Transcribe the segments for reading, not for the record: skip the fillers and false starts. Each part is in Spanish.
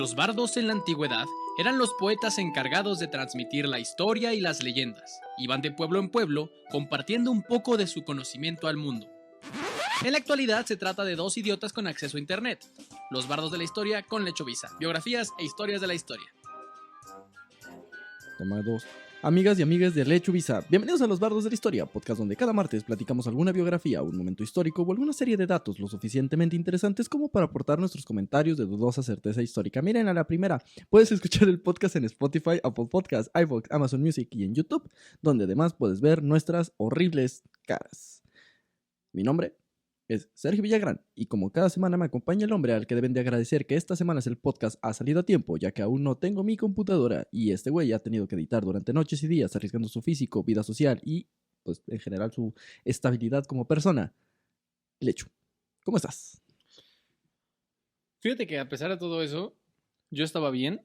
Los bardos en la antigüedad eran los poetas encargados de transmitir la historia y las leyendas. Iban de pueblo en pueblo compartiendo un poco de su conocimiento al mundo. En la actualidad se trata de dos idiotas con acceso a internet. Los bardos de la historia con Lecho Visa. Biografías e historias de la historia. Toma 2. Amigas y amigas de Lecho Visa, bienvenidos a Los Bardos de la Historia, podcast donde cada martes platicamos alguna biografía, un momento histórico o alguna serie de datos lo suficientemente interesantes como para aportar nuestros comentarios de dudosa certeza histórica. Miren a la primera, puedes escuchar el podcast en Spotify, Apple Podcasts, iVoox, Amazon Music y en YouTube, donde además puedes ver nuestras horribles caras. Mi nombre es Sergio Villagrán y como cada semana me acompaña el hombre al que deben de agradecer que esta semana el podcast ha salido a tiempo, ya que aún no tengo mi computadora y este güey ha tenido que editar durante noches y días arriesgando su físico, vida social y pues en general su estabilidad como persona. Lechu, ¿cómo estás? Fíjate que a pesar de todo eso, yo estaba bien.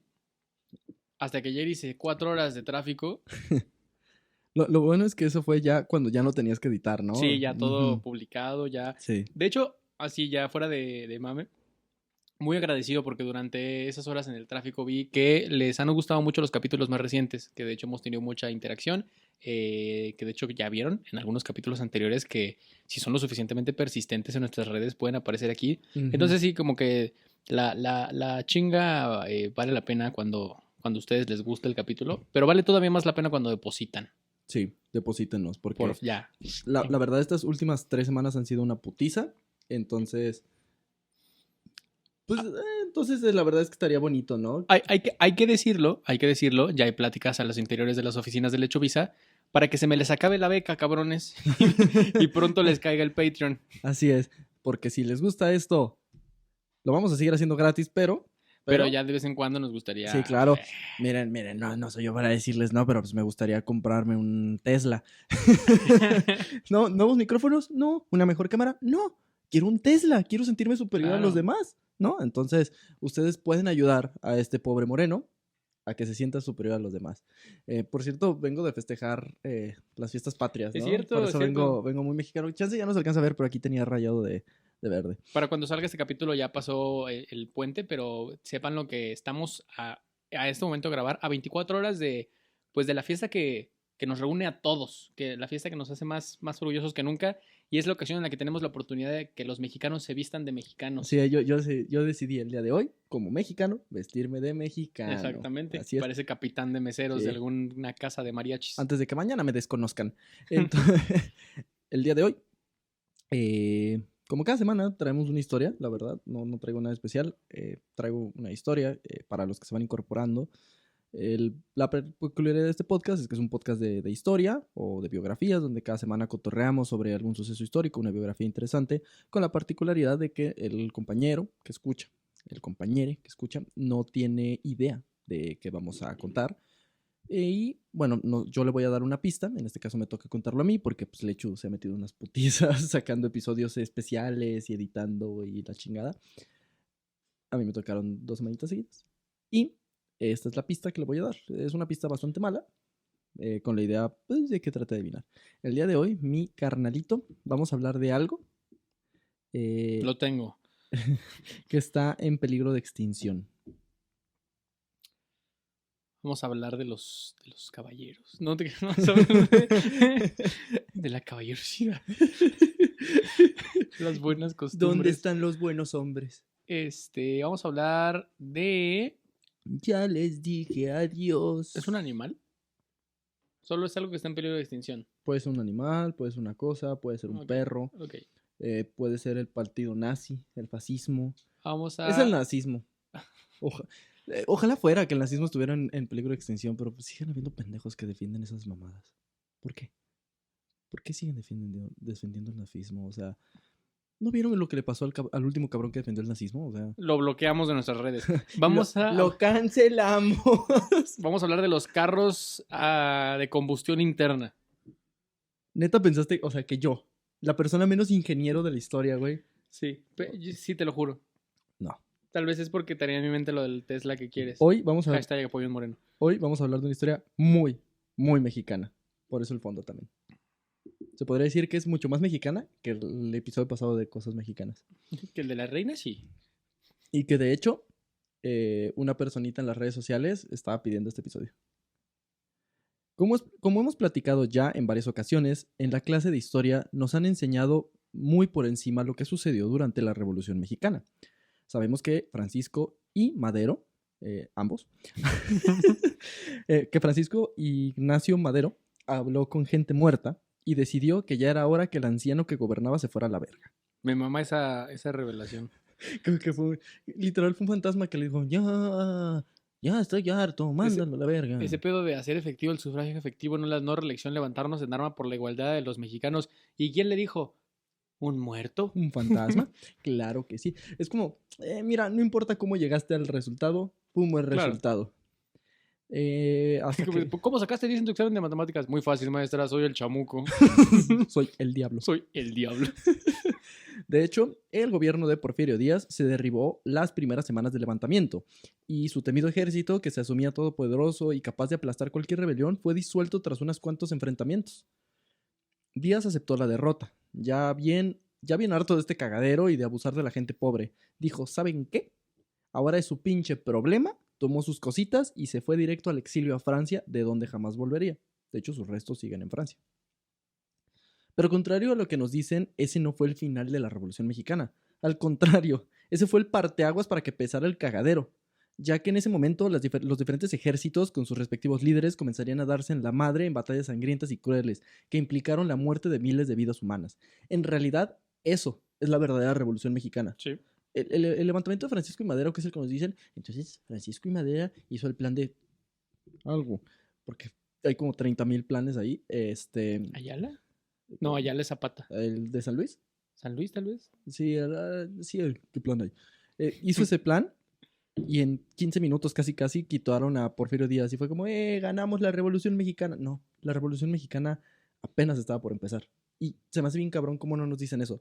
Hasta que ayer hice 4 horas de tráfico. Lo bueno es que eso fue ya cuando ya no tenías que editar, ¿no? Sí, ya todo publicado, ya. Sí. De hecho, así ya fuera de mame, muy agradecido porque durante esas horas en el tráfico vi que les han gustado mucho los capítulos más recientes, que de hecho hemos tenido mucha interacción, que de hecho ya vieron en algunos capítulos anteriores que si son lo suficientemente persistentes en nuestras redes pueden aparecer aquí. Entonces sí, como que la chinga vale la pena cuando a ustedes les gusta el capítulo, pero vale todavía más la pena cuando depositan. Sí, deposítenos, porque Ya. La verdad estas últimas 3 semanas han sido una putiza, entonces... Pues entonces la verdad es que estaría bonito, ¿no? Hay que decirlo, ya hay pláticas a los interiores de las oficinas de Lecho Visa para que se me les acabe la beca, cabrones, y pronto les caiga el Patreon. Así es, porque si les gusta esto, lo vamos a seguir haciendo gratis, pero ya de vez en cuando nos gustaría... Sí, claro. Miren, no soy yo para decirles no, pero pues me gustaría comprarme un Tesla. No, nuevos micrófonos, no. Una mejor cámara, no. Quiero un Tesla, quiero sentirme superior a los demás, ¿no? Entonces, ustedes pueden ayudar a este pobre moreno a que se sienta superior a los demás. Por cierto, vengo de festejar las fiestas patrias, ¿no? Es cierto, por eso es cierto. vengo muy mexicano. Chance ya no se alcanza a ver, pero aquí tenía rayado de verde. Para cuando salga este capítulo ya pasó el puente, pero sepan lo que estamos a este momento de grabar, a 24 horas de la fiesta que nos reúne a todos, que la fiesta que nos hace más orgullosos que nunca, y es la ocasión en la que tenemos la oportunidad de que los mexicanos se vistan de mexicanos. Sí, yo decidí el día de hoy, como mexicano, vestirme de mexicano. Exactamente, Así es. Parece capitán de meseros de alguna casa de mariachis. Antes de que mañana me desconozcan. Entonces, el día de hoy, como cada semana traemos una historia, la verdad, no traigo nada especial, traigo una historia para los que se van incorporando. La peculiaridad de este podcast es que es un podcast de historia o de biografías, donde cada semana cotorreamos sobre algún suceso histórico, una biografía interesante, con la particularidad de que el compañero que escucha, no tiene idea de qué vamos a contar. Y bueno, yo le voy a dar una pista, en este caso me toca contarlo a mí, porque pues Lechu se ha metido unas putizas sacando episodios especiales y editando y la chingada. A mí me tocaron 2 semanitas seguidas. Y esta es la pista que le voy a dar. Es una pista bastante mala, con la idea pues, de que trate de adivinar. El día de hoy, mi carnalito, vamos a hablar de algo. Lo tengo. Que está en peligro de extinción. Vamos a hablar de los caballeros. No te vamos a hablar de la caballerosidad. Las buenas costumbres. ¿Dónde están los buenos hombres? Vamos a hablar de... Ya les dije adiós. ¿Es un animal? Solo es algo que está en peligro de extinción. Puede ser un animal, puede ser una cosa, puede ser un perro. Okay. Puede ser el partido nazi, el fascismo. Es el nazismo. Ojalá fuera que el nazismo estuviera en peligro de extinción, pero pues siguen habiendo pendejos que defienden esas mamadas. ¿Por qué? ¿Por qué siguen defendiendo el nazismo? O sea, ¿no vieron lo que le pasó al último cabrón que defendió el nazismo? O sea, lo bloqueamos de nuestras redes. Lo cancelamos. Vamos a hablar de los carros de combustión interna. Neta pensaste, o sea, que yo, la persona menos ingeniero de la historia, güey. Sí, sí te lo juro. No. Tal vez es porque tenía en mi mente lo del Tesla que quieres. Hoy vamos a Hashtag apoyo en Moreno. Hoy vamos a hablar de una historia muy, muy mexicana. Por eso el fondo también. Se podría decir que es mucho más mexicana que el episodio pasado de cosas mexicanas. Que el de la reina, sí. Y que de hecho una personita en las redes sociales estaba pidiendo este episodio. Como hemos platicado ya en varias ocasiones, en la clase de historia nos han enseñado muy por encima lo que sucedió durante la Revolución Mexicana. Sabemos que Francisco y Madero, ambos, que Francisco Ignacio Madero habló con gente muerta y decidió que ya era hora que el anciano que gobernaba se fuera a la verga. Me mama esa revelación. Creo que fue, literal fue un fantasma que le dijo, ya estoy harto, mándalo a la verga. Ese pedo de hacer efectivo el sufragio efectivo, no la no reelección, levantarnos en arma por la igualdad de los mexicanos. ¿Y quién le dijo? ¿Un muerto? ¿Un fantasma? Claro que sí. Es como, mira, no importa cómo llegaste al resultado, fue un buen resultado. Hasta que... ¿Cómo sacaste 10 en tu examen de matemáticas? Muy fácil, maestra, soy el chamuco. Soy el diablo. Soy el diablo. De hecho, el gobierno de Porfirio Díaz se derribó las primeras semanas del levantamiento y su temido ejército, que se asumía todopoderoso y capaz de aplastar cualquier rebelión, fue disuelto tras unos cuantos enfrentamientos. Díaz aceptó la derrota, ya bien harto de este cagadero y de abusar de la gente pobre. Dijo, ¿saben qué? Ahora es su pinche problema. Tomó sus cositas y se fue directo al exilio a Francia, de donde jamás volvería. De hecho, sus restos siguen en Francia. Pero contrario a lo que nos dicen, ese no fue el final de la Revolución Mexicana. Al contrario, ese fue el parteaguas para que pesara el cagadero, ya que en ese momento los diferentes ejércitos con sus respectivos líderes comenzarían a darse en la madre en batallas sangrientas y crueles, que implicaron la muerte de miles de vidas humanas. En realidad, eso es la verdadera Revolución Mexicana. Sí. El levantamiento de Francisco y Madero, que es el que nos dicen, entonces Francisco y Madero hizo el plan de algo, porque hay como 30,000 planes ahí. ¿Ayala? No, Ayala es Zapata. ¿El de San Luis? ¿San Luis, tal vez? Sí, ¿qué plan hay? Hizo ese plan y en 15 minutos casi quitaron a Porfirio Díaz y fue como, ganamos la Revolución Mexicana. No, la Revolución Mexicana apenas estaba por empezar. Y se me hace bien cabrón cómo no nos dicen eso.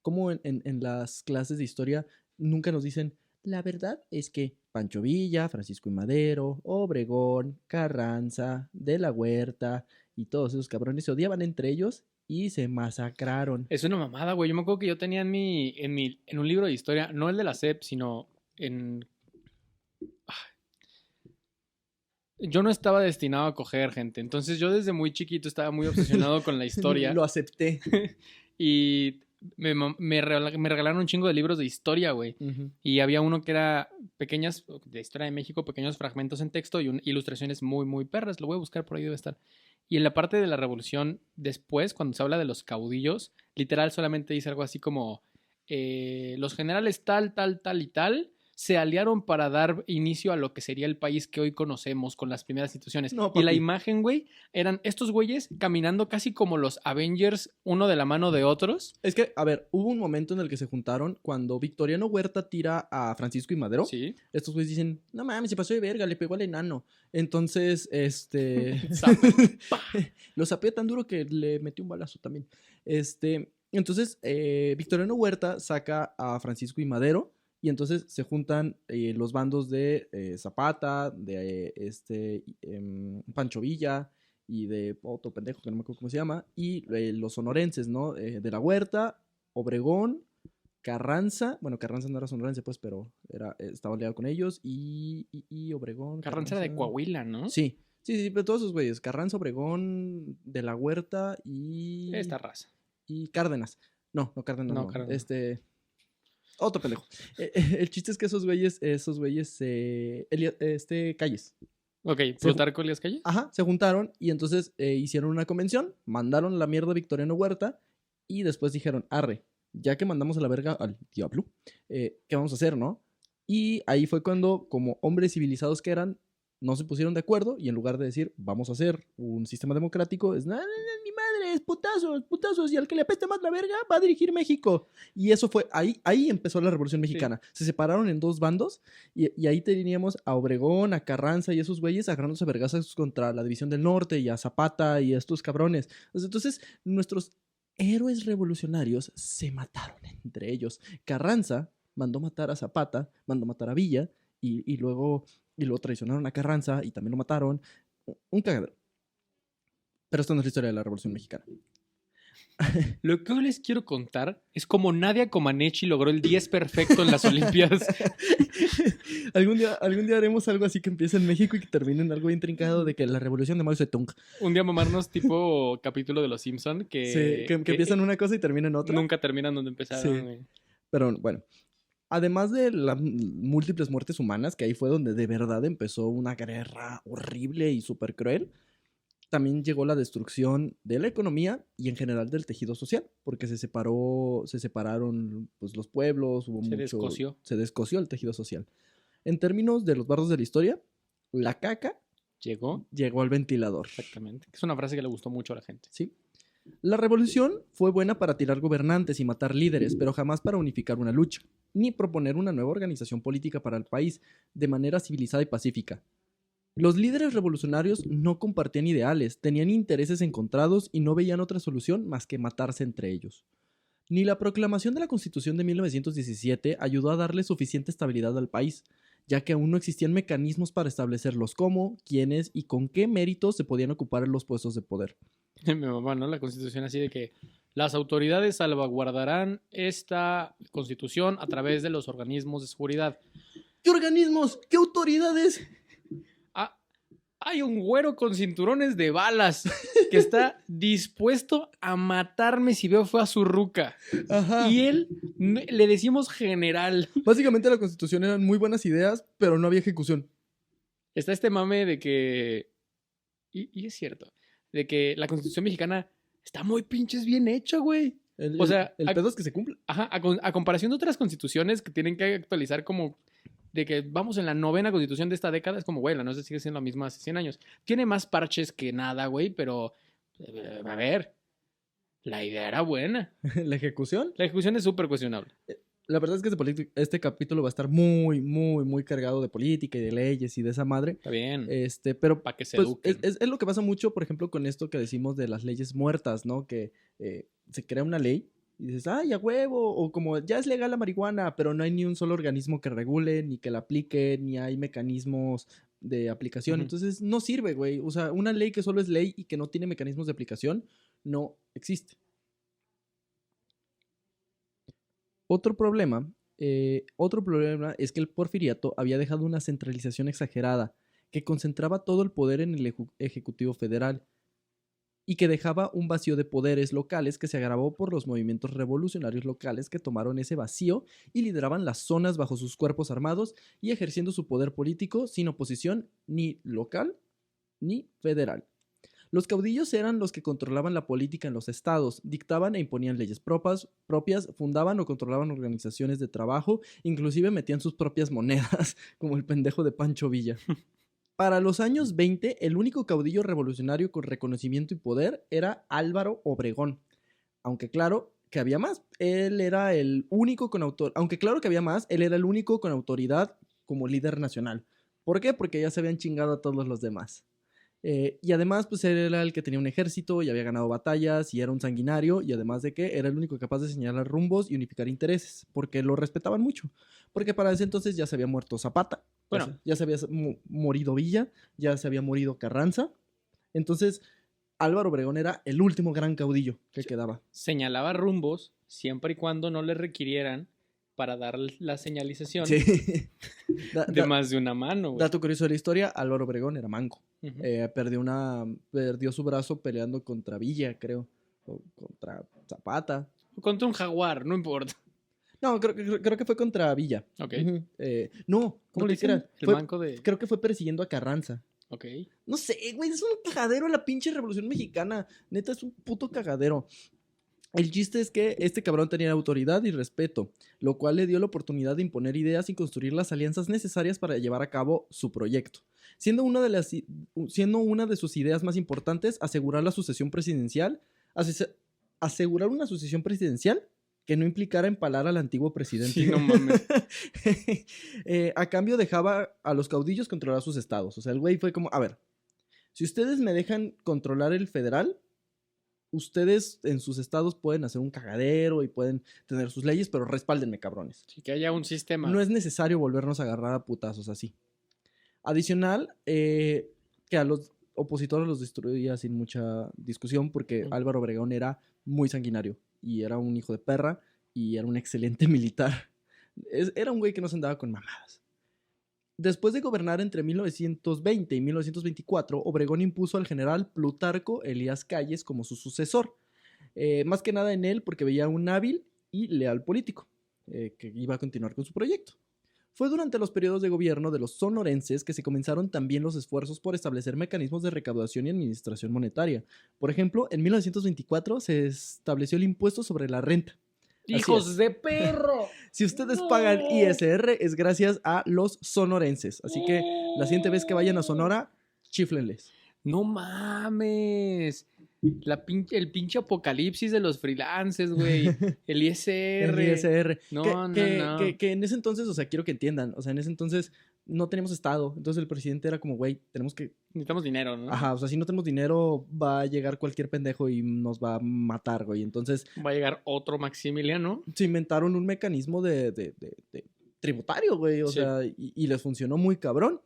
Cómo en las clases de historia nunca nos dicen, la verdad es que Pancho Villa, Francisco y Madero, Obregón, Carranza, De la Huerta y todos esos cabrones se odiaban entre ellos y se masacraron. Es una mamada, güey. Yo me acuerdo que yo tenía en un libro de historia, no el de la SEP, sino en... Yo no estaba destinado a coger gente, entonces yo desde muy chiquito estaba muy obsesionado con la historia. Lo acepté. Y me regalaron un chingo de libros de historia, güey. Y había uno que era pequeñas, de historia de México, pequeños fragmentos en texto y ilustraciones muy, muy perras. Lo voy a buscar, por ahí debe estar. Y en la parte de la revolución, después, cuando se habla de los caudillos, literal solamente dice algo así como los generales tal, tal, tal y tal se aliaron para dar inicio a lo que sería el país que hoy conocemos con las primeras instituciones. No, y la imagen, güey, eran estos güeyes caminando casi como los Avengers, uno de la mano de otros. Es que, a ver, hubo un momento en el que se juntaron cuando Victoriano Huerta tira a Francisco y Madero. Sí. Estos güeyes dicen, no mames, se pasó de verga, le pegó al enano. Entonces, lo sapeó tan duro que le metió un balazo también. Entonces, Victoriano Huerta saca a Francisco y Madero. Y entonces se juntan los bandos de Zapata, de Pancho Villa y de otro pendejo que no me acuerdo cómo se llama, y los sonorenses, ¿no? De la Huerta, Obregón, Carranza, bueno, Carranza no era sonorense, pues, pero estaba aliado con ellos, y Obregón. Carranza era de Coahuila, ¿no? Sí, pero todos esos güeyes, Carranza, Obregón, de la Huerta y... Esta raza. Y Cárdenas. No, Cárdenas no. Cárdenas. Otro pendejo. El chiste es que esos güeyes, Calles. Ok, Plutarco Elías Calles. Ajá, se juntaron y entonces hicieron una convención, mandaron la mierda a Victoriano Huerta y después dijeron, arre, ya que mandamos a la verga al diablo, ¿qué vamos a hacer, no? Y ahí fue cuando, como hombres civilizados que eran, no se pusieron de acuerdo y en lugar de decir, vamos a hacer un sistema democrático, es, mi madre, es putazos, y al que le apeste más la verga va a dirigir México. Y eso fue, ahí empezó la Revolución Mexicana. Sí. Se separaron en dos bandos y ahí teníamos a Obregón, a Carranza y esos güeyes agarrándose a vergazos contra la División del Norte y a Zapata y a estos cabrones. Entonces, nuestros héroes revolucionarios se mataron entre ellos. Carranza mandó matar a Zapata, mandó matar a Villa y luego traicionaron a Carranza y también lo mataron. Un cagadero. Pero esto no es la historia de la Revolución Mexicana. Lo que hoy les quiero contar es cómo Nadia Comaneci logró el 10 perfecto en las Olimpiadas. Algún día haremos algo así que empiece en México y que termine en algo intrincado de que la revolución de Mao Zedong. Un día mamarnos tipo capítulo de Los Simpson Sí, que empieza en una cosa y termina en otra. Nunca terminan donde empezaron, Sí. güey. Pero bueno, además de las múltiples muertes humanas, que ahí fue donde de verdad empezó una guerra horrible y súper cruel, también llegó la destrucción de la economía y en general del tejido social, porque se separaron pues, los pueblos, se descosió el tejido social. En términos de los bardos de la historia, la caca llegó al ventilador. Exactamente. Es una frase que le gustó mucho a la gente. Sí. La revolución fue buena para tirar gobernantes y matar líderes, pero jamás para unificar una lucha, ni proponer una nueva organización política para el país de manera civilizada y pacífica. Los líderes revolucionarios no compartían ideales, tenían intereses encontrados y no veían otra solución más que matarse entre ellos. Ni la proclamación de la Constitución de 1917 ayudó a darle suficiente estabilidad al país, ya que aún no existían mecanismos para establecer los cómo, quiénes y con qué méritos se podían ocupar en los puestos de poder. Mi mamá, ¿no? La Constitución así de que las autoridades salvaguardarán esta Constitución a través de los organismos de seguridad. ¿Qué organismos? ¿Qué autoridades? Hay un güero con cinturones de balas que está dispuesto a matarme si veo fue a su ruca. Ajá. Y él le decimos general. Básicamente la Constitución eran muy buenas ideas, pero no había ejecución. Está este mame de que... Y es cierto. De que la Constitución mexicana está muy pinches bien hecha, güey. El pedo es que se cumple. Ajá, a comparación de otras constituciones que tienen que actualizar como... De que vamos en la 9ª constitución de esta década, es como, güey, la nuestra sigue siendo la misma hace 100 años. Tiene más parches que nada, güey, pero... a ver, la idea era buena. ¿La ejecución? La ejecución es súper cuestionable. La verdad es que este capítulo va a estar muy, muy, muy cargado de política y de leyes y de esa madre. Está bien. Pero para que se pues, eduquen. Es lo que pasa mucho, por ejemplo, con esto que decimos de las leyes muertas, ¿no? Que se crea una ley y dices, ¡ay, a huevo! O como, ya es legal la marihuana, pero no hay ni un solo organismo que regule, ni que la aplique, ni hay mecanismos de aplicación. Entonces, no sirve, güey. O sea, una ley que solo es ley y que no tiene mecanismos de aplicación, no existe. Otro problema es que el porfiriato había dejado una centralización exagerada que concentraba todo el poder en el Ejecutivo Federal y que dejaba un vacío de poderes locales que se agravó por los movimientos revolucionarios locales que tomaron ese vacío y lideraban las zonas bajo sus cuerpos armados y ejerciendo su poder político sin oposición ni local ni federal. Los caudillos eran los que controlaban la política en los estados, dictaban e imponían leyes propias, fundaban o controlaban organizaciones de trabajo, inclusive metían sus propias monedas, como el pendejo de Pancho Villa. Para los años 20, el único caudillo revolucionario con reconocimiento y poder era Álvaro Obregón. Aunque claro que había más, él era el único con autoridad como líder nacional. ¿Por qué? Porque ya se habían chingado a todos los demás. Y además, pues él era el que tenía un ejército y había ganado batallas y era un sanguinario, y además de que era el único capaz de señalar rumbos y unificar intereses, porque lo respetaban mucho. Porque para ese entonces ya se había muerto Zapata, bueno, ya se había morido Villa, ya se había morido Carranza. Entonces, Álvaro Obregón era el último gran caudillo que quedaba. Señalaba rumbos siempre y cuando no le requirieran para dar la señalización de más de una mano. Dato curioso de la historia, Álvaro Obregón era manco. Perdió su brazo peleando contra Villa, creo, o contra Zapata. O contra un jaguar, no importa. No, creo que fue contra Villa. Ok. No, ¿cómo le hicieron? Creo que fue persiguiendo a Carranza. Ok. No sé, güey, es un cagadero la pinche Revolución Mexicana. Neta, es un puto cagadero. El chiste es que este cabrón tenía autoridad y respeto, lo cual le dio la oportunidad de imponer ideas y construir las alianzas necesarias para llevar a cabo su proyecto. Siendo una de sus ideas más importantes asegurar la sucesión presidencial, asegurar una sucesión presidencial que no implicara empalar al antiguo presidente. Sí, no mames. A cambio dejaba a los caudillos controlar sus estados. O sea, el güey fue como, a ver, si ustedes me dejan controlar el federal, ustedes en sus estados pueden hacer un cagadero y pueden tener sus leyes, pero respáldenme, cabrones. Sí, que haya un sistema. No es necesario volvernos a agarrar a putazos así. Adicional, que a los opositor los destruía sin mucha discusión porque Álvaro Obregón era muy sanguinario y era un hijo de perra y era un excelente militar. Era un güey que no se andaba con mamadas. Después de gobernar entre 1920 y 1924, Obregón impuso al general Plutarco Elías Calles como su sucesor. Más que nada en él porque veía un hábil y leal político que iba a continuar con su proyecto. Fue durante los periodos de gobierno de los sonorenses que se comenzaron también los esfuerzos por establecer mecanismos de recaudación y administración monetaria. Por ejemplo, en 1924 se estableció el impuesto sobre la renta. ¡Hijos de perro! Si ustedes pagan ISR es gracias a los sonorenses. Así que la siguiente vez que vayan a Sonora, chíflenles. ¡No mames! El pinche apocalipsis de los freelancers, güey. El ISR. El ISR. No. Que en ese entonces, o sea, quiero que entiendan. O sea, en ese entonces no teníamos Estado. Entonces el presidente era como, güey, necesitamos dinero, ¿no? Ajá, o sea, si no tenemos dinero, va a llegar cualquier pendejo y nos va a matar, güey. Entonces... va a llegar otro Maximiliano. Se inventaron un mecanismo de tributario, güey. O sea, y les funcionó muy cabrón.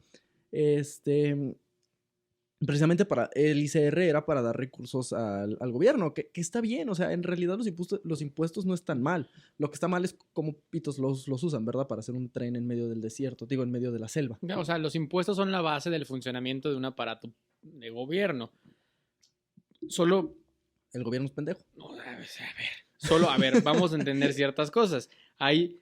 Precisamente para el ICR era para dar recursos al gobierno, que está bien, o sea, en realidad los impuestos no están mal. Lo que está mal es cómo pitos los usan, ¿verdad? Para hacer un tren en medio del desierto, digo, en medio de la selva. O sea, los impuestos son la base del funcionamiento de un aparato de gobierno. Solo... ¿El gobierno es pendejo? No, a ver, vamos a entender ciertas cosas. Hay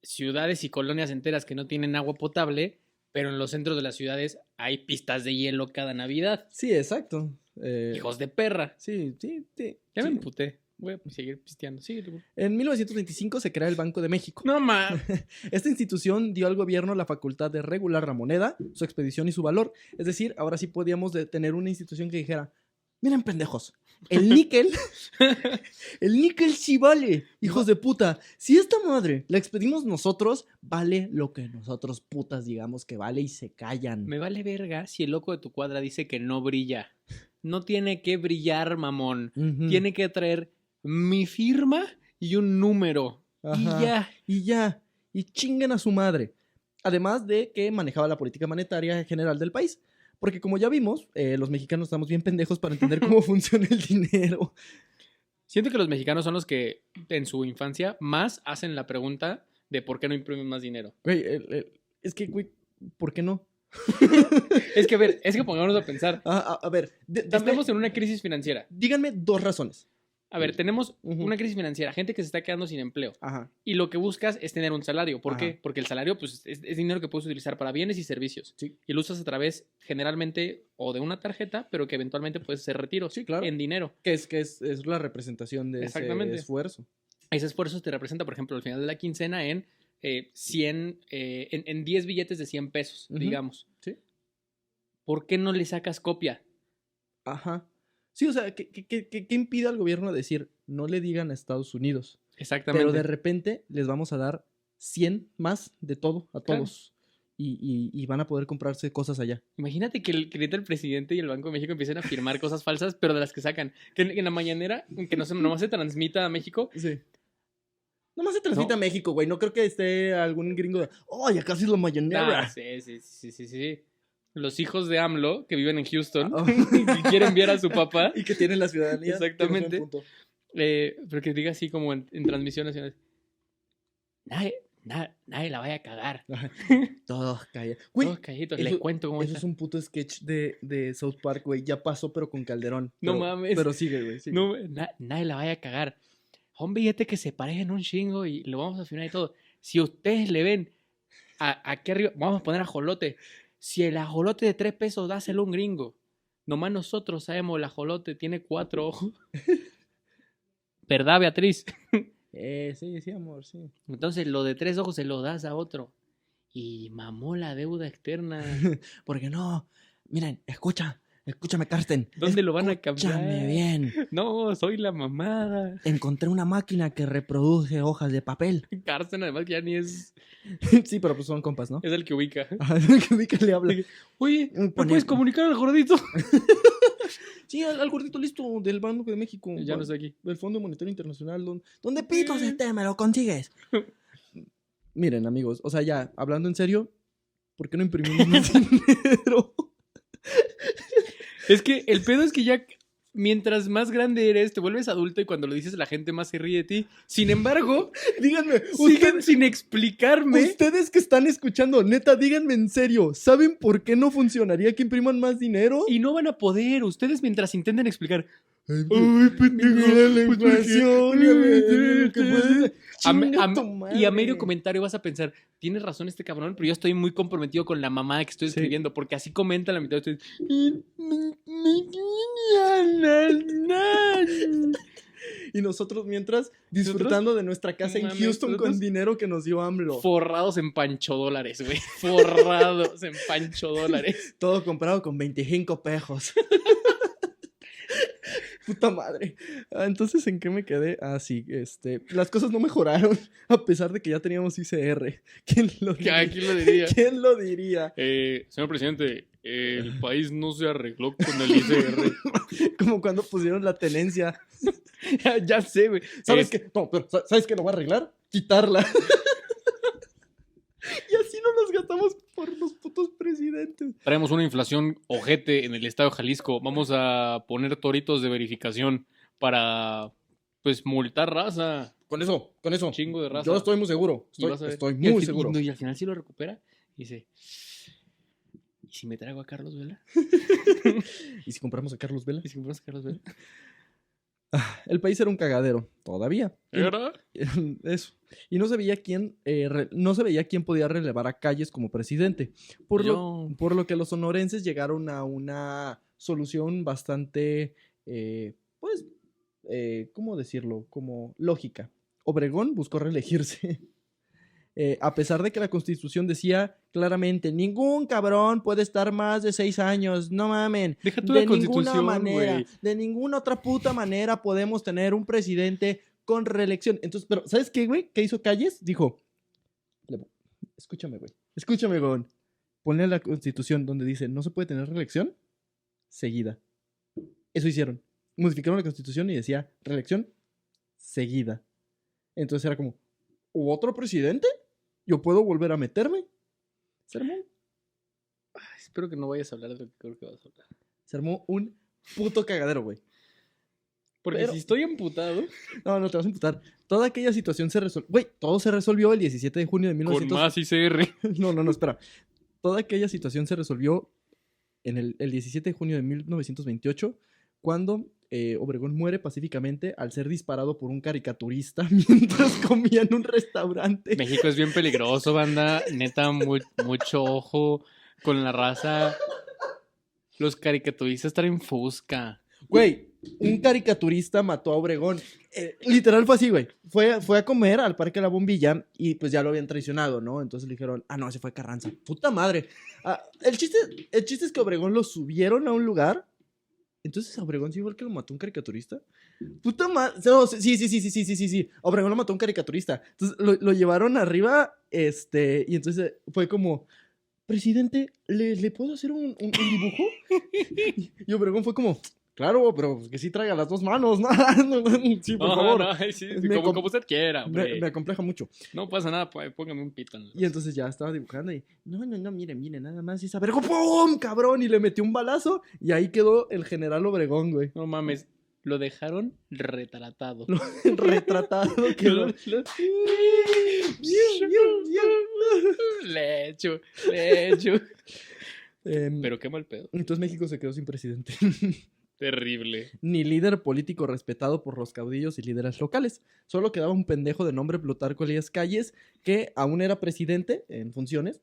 ciudades y colonias enteras que no tienen agua potable, pero en los centros de las ciudades hay pistas de hielo cada Navidad. Sí, exacto. Hijos de perra. Sí. Ya me emputé. Voy a seguir pisteando. Sí. En 1925 se crea el Banco de México. No mames. Esta institución dio al gobierno la facultad de regular la moneda, su expedición y su valor. Es decir, ahora sí podíamos tener una institución que dijera, miren pendejos, el níquel sí vale, hijos de puta. Si esta madre la expedimos nosotros, vale lo que nosotros putas digamos que vale y se callan. Me vale verga si el loco de tu cuadra dice que no brilla. No tiene que brillar, mamón. Tiene que traer mi firma y un número. Ajá. Y ya. Y chinguen a su madre. Además de que manejaba la política monetaria general del país. Porque como ya vimos, los mexicanos estamos bien pendejos para entender cómo funciona el dinero. Siento que los mexicanos son los que en su infancia más hacen la pregunta de por qué no imprimen más dinero. Güey, es que, güey, ¿por qué no? Es que pongámonos a pensar. A ver. Estamos en una crisis financiera. Díganme 2 razones. A ver, tenemos una crisis financiera, gente que se está quedando sin empleo. Ajá. Y lo que buscas es tener un salario. ¿Por qué? Porque el salario pues, es dinero que puedes utilizar para bienes y servicios. Sí. Y lo usas a través, generalmente, o de una tarjeta, pero que eventualmente puedes hacer retiros. Sí, claro. En dinero. Que es la representación de ese esfuerzo. Ese esfuerzo te representa, por ejemplo, al final de la quincena en 100, en 10 billetes de 100 pesos, digamos. Sí. ¿Por qué no le sacas copia? Ajá. Sí, o sea, ¿qué impide al gobierno decir, no le digan a Estados Unidos? Exactamente. Pero de repente les vamos a dar 100 más de todo a todos. Claro. Y van a poder comprarse cosas allá. Imagínate que el presidente y el Banco de México empiecen a firmar cosas falsas, pero de las que sacan. Que en la mañanera, que nomás se transmita a México. Sí. Nomás se transmite a México, güey. No creo que esté algún gringo de, ya casi es la mañanera. Sí. Los hijos de AMLO que viven en Houston y quieren ver a su papá. Y que tienen la ciudadanía. Exactamente. Pero que diga así como en transmisión nacional. Nadie la vaya a cagar. Todos callados. Todos calladitos. Les cuento cómo eso es un puto sketch de South Park, güey. Ya pasó, pero con Calderón. No mames. Pero sigue, güey. Sigue. No, nadie la vaya a cagar. Un billete que se pareja en un chingo y lo vamos a firmar y todo. Si ustedes le ven aquí arriba, vamos a poner ajolote. Si el ajolote de 3 pesos, dáselo a un gringo. Nomás nosotros sabemos, el ajolote tiene 4 ojos. ¿Verdad, Beatriz? Sí, amor, sí. Entonces, lo de 3 ojos se lo das a otro. Y mamó la deuda externa. Porque no, miren, escúchame, Carsten. ¿Dónde lo van a cambiar? Escúchame bien. No, soy la mamada. Encontré una máquina que reproduce hojas de papel. Carsten, además, que ya ni es... Sí, pero pues son compas, ¿no? Es el que ubica. El que ubica le habla. Oye, ¿me puedes comunicar al gordito? Sí, al gordito listo del Banco de México. Ya no está aquí. Del Fondo Monetario Internacional. ¿Dónde pitos me lo consigues? Miren, amigos, o sea, ya, hablando en serio, ¿por qué no imprimimos más dinero? Es que el pedo es que ya mientras más grande eres, te vuelves adulto y cuando lo dices la gente más se ríe de ti. Sin embargo, Díganme, siguen sin explicarme. ustedes que están escuchando, neta, díganme en serio, ¿saben por qué no funcionaría que impriman más dinero? Y no van a poder. Ustedes mientras intenten explicar. Ay, pendejo, mira la pues, ¿por qué? inflación, lo que puede- Chinga tu Y a madre. medio comentario vas a pensar, tienes razón este cabrón, pero yo estoy muy comprometido con la mamá que estoy Sí. escribiendo, porque así comenta la mitad de ustedes. Y nosotros mientras disfrutando de nuestra casa en Mames, Houston con nosotros- dinero que nos dio AMLO. Forrados en pancho dólares, güey. Forrados en pancho dólares. Todo comprado con 25 pejos. Puta madre. Entonces, ¿en qué me quedé? Ah, sí, las cosas no mejoraron a pesar de que ya teníamos ICR. ¿Quién lo diría? ¿Quién lo diría? ¿Quién lo diría? Señor presidente, el país no se arregló con el ICR. Como cuando pusieron la tenencia. Ya sé, güey. ¿Sabes qué? No, pero ¿sabes qué lo va a arreglar? Quitarla. Y así no nos gastamos por los putos presidentes. Traemos una inflación ojete en el estado de Jalisco. Vamos a poner toritos de verificación para, pues, multar raza. Con eso. Un chingo de raza. Yo estoy muy seguro. Y vas a ver. Estoy Y al muy fin- seguro. Y al final sí lo recupera. Y dice, ¿y si me traigo a Carlos Vela? ¿Y si compramos a Carlos Vela? ¿Y si compramos a Carlos Vela? El país era un cagadero, todavía. ¿Era? Eso. Y no se veía quién podía relevar a Calles como presidente. Por lo que los sonorenses llegaron a una solución bastante, ¿cómo decirlo? Como lógica. Obregón buscó reelegirse. A pesar de que la Constitución decía claramente, ningún cabrón puede estar más de 6 años, no mamen. Deja tú De la ninguna Constitución, manera, güey. de ninguna otra puta manera podemos tener un presidente con reelección. Entonces, pero, ¿sabes qué, güey? ¿Qué hizo Calles? Dijo, escúchame, güey. Ponle la Constitución donde dice, no se puede tener reelección seguida. Eso hicieron. Modificaron la Constitución y decía, reelección seguida. Entonces era como, ¿otro presidente? ¿Yo puedo volver a meterme? Se armó, Ay, espero que no vayas a hablar de lo que creo que vas a hablar. se armó un puto cagadero, güey. Porque Pero- si estoy amputado, No, te vas a imputar. Toda aquella situación se resolvió. Güey, todo se resolvió el 17 de junio de con 1900. más ICR. No, espera. Toda aquella situación se resolvió en el 17 de junio de 1928, cuando Obregón muere pacíficamente al ser disparado por un caricaturista mientras comía en un restaurante. México es bien peligroso, banda. Neta, mucho ojo con la raza. Los caricaturistas traen fusca. Güey, un caricaturista mató a Obregón. Literal fue así, güey. Fue a comer al Parque de la Bombilla y pues ya lo habían traicionado, ¿no? Entonces le dijeron, no, ese fue Carranza. Puta madre. El chiste es que Obregón lo subieron a un lugar. Entonces Obregón sí fue el que lo mató un caricaturista. Puta madre. No, sí. Obregón lo mató un caricaturista. Entonces lo llevaron arriba, y entonces fue como, presidente, ¿le puedo hacer un dibujo? Y Obregón fue como, claro, pero que sí traiga las dos manos, ¿no? Sí, por favor. No, sí, Me como usted quiera, hombre. Me acompleja mucho. No pasa nada, póngame un pito. Y entonces ya estaba dibujando y, no, mire, nada más esa verga, ¡pum! Cabrón, y le metió un balazo y ahí quedó el general Obregón, güey. No mames, lo dejaron retratado. Retratado, quedó. Le echo. Pero qué mal pedo. Entonces México se quedó sin presidente. Terrible. Ni líder político respetado por los caudillos y líderes locales. Solo quedaba un pendejo de nombre Plutarco Elías Calles, que aún era presidente en funciones,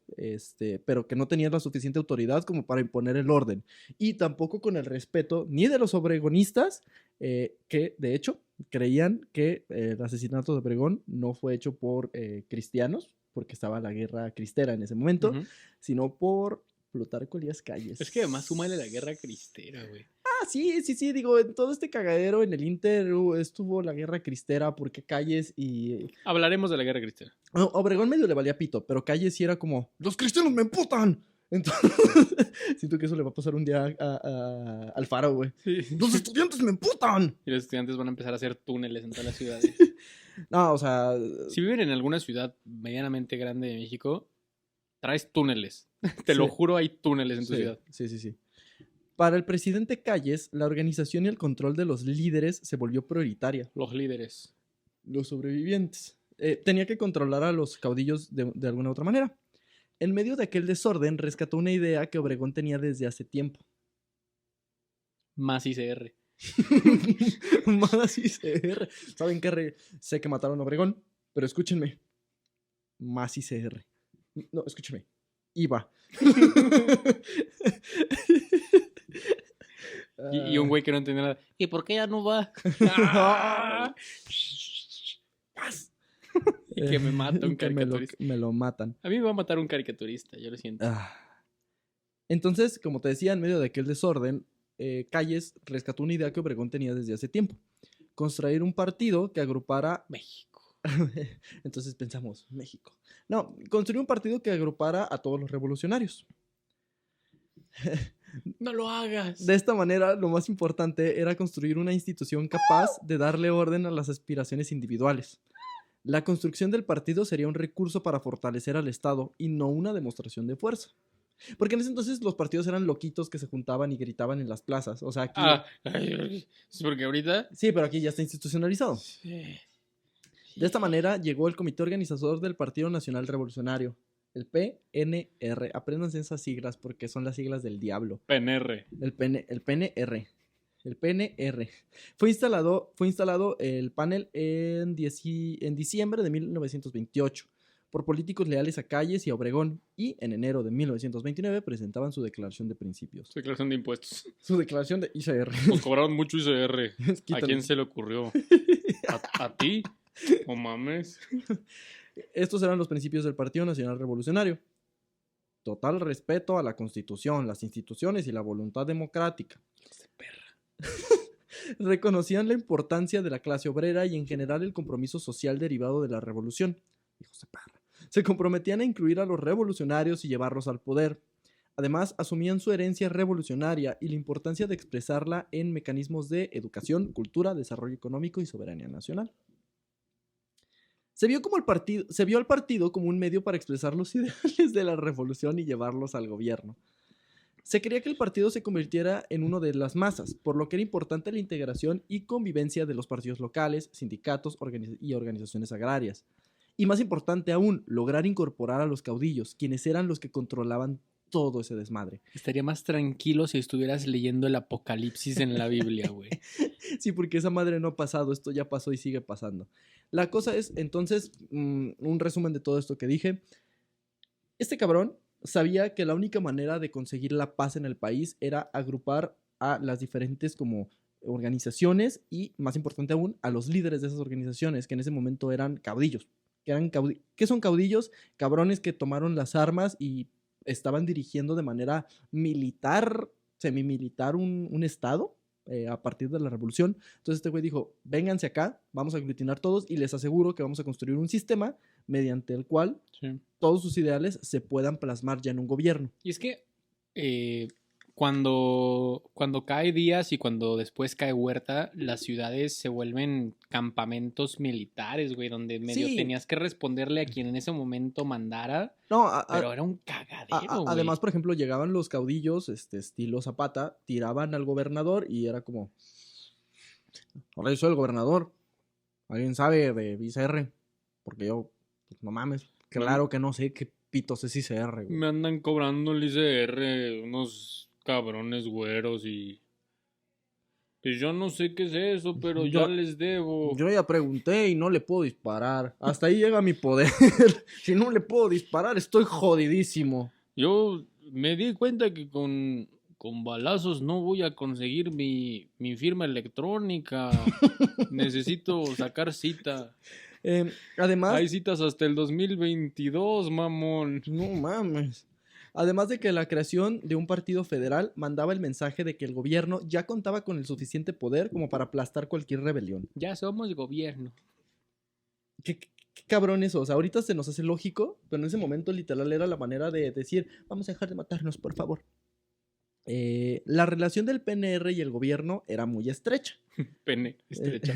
pero que no tenía la suficiente autoridad como para imponer el orden. Y tampoco con el respeto ni de los obregonistas, que de hecho creían que el asesinato de Obregón no fue hecho por cristianos, porque estaba la guerra cristera en ese momento, sino por Plutarco Elías Calles. Es que además súmale la guerra cristera, güey. Ah, sí, digo, en todo este cagadero en el Inter estuvo la guerra cristera porque Calles y... Hablaremos de la guerra cristera. No, Obregón medio le valía pito, pero Calles sí era como, ¡los cristianos me emputan! Entonces, siento que eso le va a pasar un día a Alfaro, güey. Sí. ¡Los estudiantes me emputan! Y los estudiantes van a empezar a hacer túneles en todas las ciudades. No, o sea... Si viven en alguna ciudad medianamente grande de México, traes túneles. Te lo juro, hay túneles en tu ciudad. Sí. Para el presidente Calles, la organización y el control de los líderes se volvió prioritaria. Los líderes. Los sobrevivientes. Tenía que controlar a los caudillos de alguna otra manera. En medio de aquel desorden, rescató una idea que Obregón tenía desde hace tiempo. Más ICR. Más ICR. ¿Saben qué? Sé que mataron a Obregón, pero escúchenme. Más ICR. No, escúchenme. IVA. Y un güey que no entendía nada. ¿Y por qué ya no va? Paz. Y que me mata un Que caricaturista. me lo matan. A mí me va a matar un caricaturista, yo lo siento. Entonces, como te decía, en medio de aquel desorden, Calles rescató una idea que Obregón tenía desde hace tiempo. Construir un partido que agrupara... México. Entonces pensamos, México. No, construir un partido que agrupara a todos los revolucionarios. No lo hagas. De esta manera, lo más importante era construir una institución capaz de darle orden a las aspiraciones individuales. La construcción del partido sería un recurso para fortalecer al Estado y no una demostración de fuerza. Porque en ese entonces los partidos eran loquitos que se juntaban y gritaban en las plazas. O sea, aquí... es porque ahorita... Sí, pero aquí ya está institucionalizado. Sí. De esta manera llegó el Comité Organizador del Partido Nacional Revolucionario, el PNR. Apréndanse esas siglas porque son las siglas del diablo. PNR. El PNR. El PNR. Fue instalado el panel en diciembre de 1928 por políticos leales a Calles y a Obregón, y en enero de 1929 presentaban su declaración de principios. Su declaración de impuestos. Su declaración de ICR. Nos cobraron mucho ICR. ¿A quién se le ocurrió? ¿A ti? ¿O mames? Estos eran los principios del Partido Nacional Revolucionario. Total respeto a la Constitución, las instituciones y la voluntad democrática. Reconocían la importancia de la clase obrera y en general el compromiso social derivado de la revolución. Hijos de perra. Se comprometían a incluir a los revolucionarios y llevarlos al poder. Además, asumían su herencia revolucionaria y la importancia de expresarla en mecanismos de educación, cultura, desarrollo económico y soberanía nacional. Se vio al partido como un medio para expresar los ideales de la revolución y llevarlos al gobierno. Se quería que el partido se convirtiera en uno de las masas, por lo que era importante la integración y convivencia de los partidos locales, sindicatos y organizaciones agrarias. Y más importante aún, lograr incorporar a los caudillos, quienes eran los que controlaban todo ese desmadre. Estaría más tranquilo si estuvieras leyendo el Apocalipsis en la Biblia, güey. Sí, porque esa madre no ha pasado, esto ya pasó y sigue pasando. La cosa es, entonces, un resumen de todo esto que dije. Este cabrón sabía que la única manera de conseguir la paz en el país era agrupar a las diferentes como organizaciones y, más importante aún, a los líderes de esas organizaciones, que en ese momento eran caudillos. ¿Qué son caudillos? Cabrones que tomaron las armas y estaban dirigiendo de manera militar, semimilitar un estado a partir de la revolución. Entonces este güey dijo, vénganse acá, vamos a aglutinar todos y les aseguro que vamos a construir un sistema mediante el cual todos sus ideales se puedan plasmar ya en un gobierno. Y es que cuando cae Díaz y cuando después cae Huerta, las ciudades se vuelven campamentos militares, güey, donde medio tenías que responderle a quien en ese momento mandara. No, pero era un cagadero, güey. Además, por ejemplo, llegaban los caudillos, estilo Zapata, tiraban al gobernador y era como, ahora yo soy el gobernador, ¿alguien sabe de ICR? Porque yo, pues, no mames, claro que no sé qué pitos es ICR, güey. Me andan cobrando el ICR unos cabrones güeros y pues yo no sé qué es eso, pero ya les debo. Yo ya pregunté y no le puedo disparar. Hasta ahí llega mi poder. Si no le puedo disparar, estoy jodidísimo. Yo me di cuenta que con balazos no voy a conseguir mi firma electrónica. Necesito sacar cita. Además... Hay citas hasta el 2022, mamón. No mames. Además de que la creación de un partido federal mandaba el mensaje de que el gobierno ya contaba con el suficiente poder como para aplastar cualquier rebelión. Ya somos gobierno. ¿Qué cabrón eso? O sea, ahorita se nos hace lógico, pero en ese momento literal era la manera de decir, vamos a dejar de matarnos, por favor. La relación del PNR y el gobierno era muy estrecha. Pene, estrecha.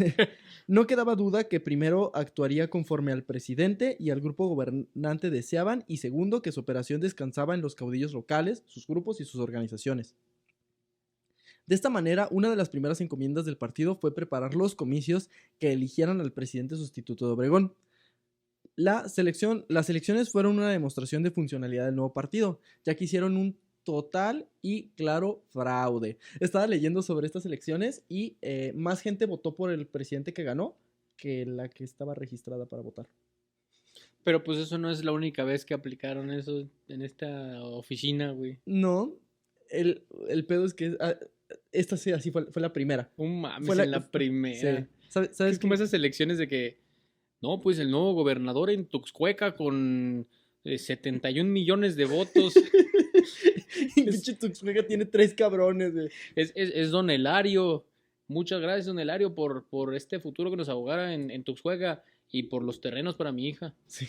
No quedaba duda que primero actuaría conforme al presidente y al grupo gobernante deseaban, y segundo, que su operación descansaba en los caudillos locales, sus grupos y sus organizaciones. De esta manera, una de las primeras encomiendas del partido fue preparar los comicios que eligieran al presidente sustituto de Obregón. Las elecciones fueron una demostración de funcionalidad del nuevo partido, ya que hicieron un total y claro fraude. Estaba leyendo sobre estas elecciones y más gente votó por el presidente que ganó que la que estaba registrada para votar. Pero pues eso no es la única vez que aplicaron eso en esta oficina, güey. No, el pedo es que esta sí, así fue la primera. Mames, Fue en la primera. Sí. ¿Sabes Es como esas elecciones de que, no, pues el nuevo gobernador en Tuxcueca con 71 millones de votos. Pinche Tuxtla tiene 3 cabrones, güey. Es Don Elario. Muchas gracias, Don Elario, por este futuro que nos abogara en Tuxcueca y por los terrenos para mi hija. Sí.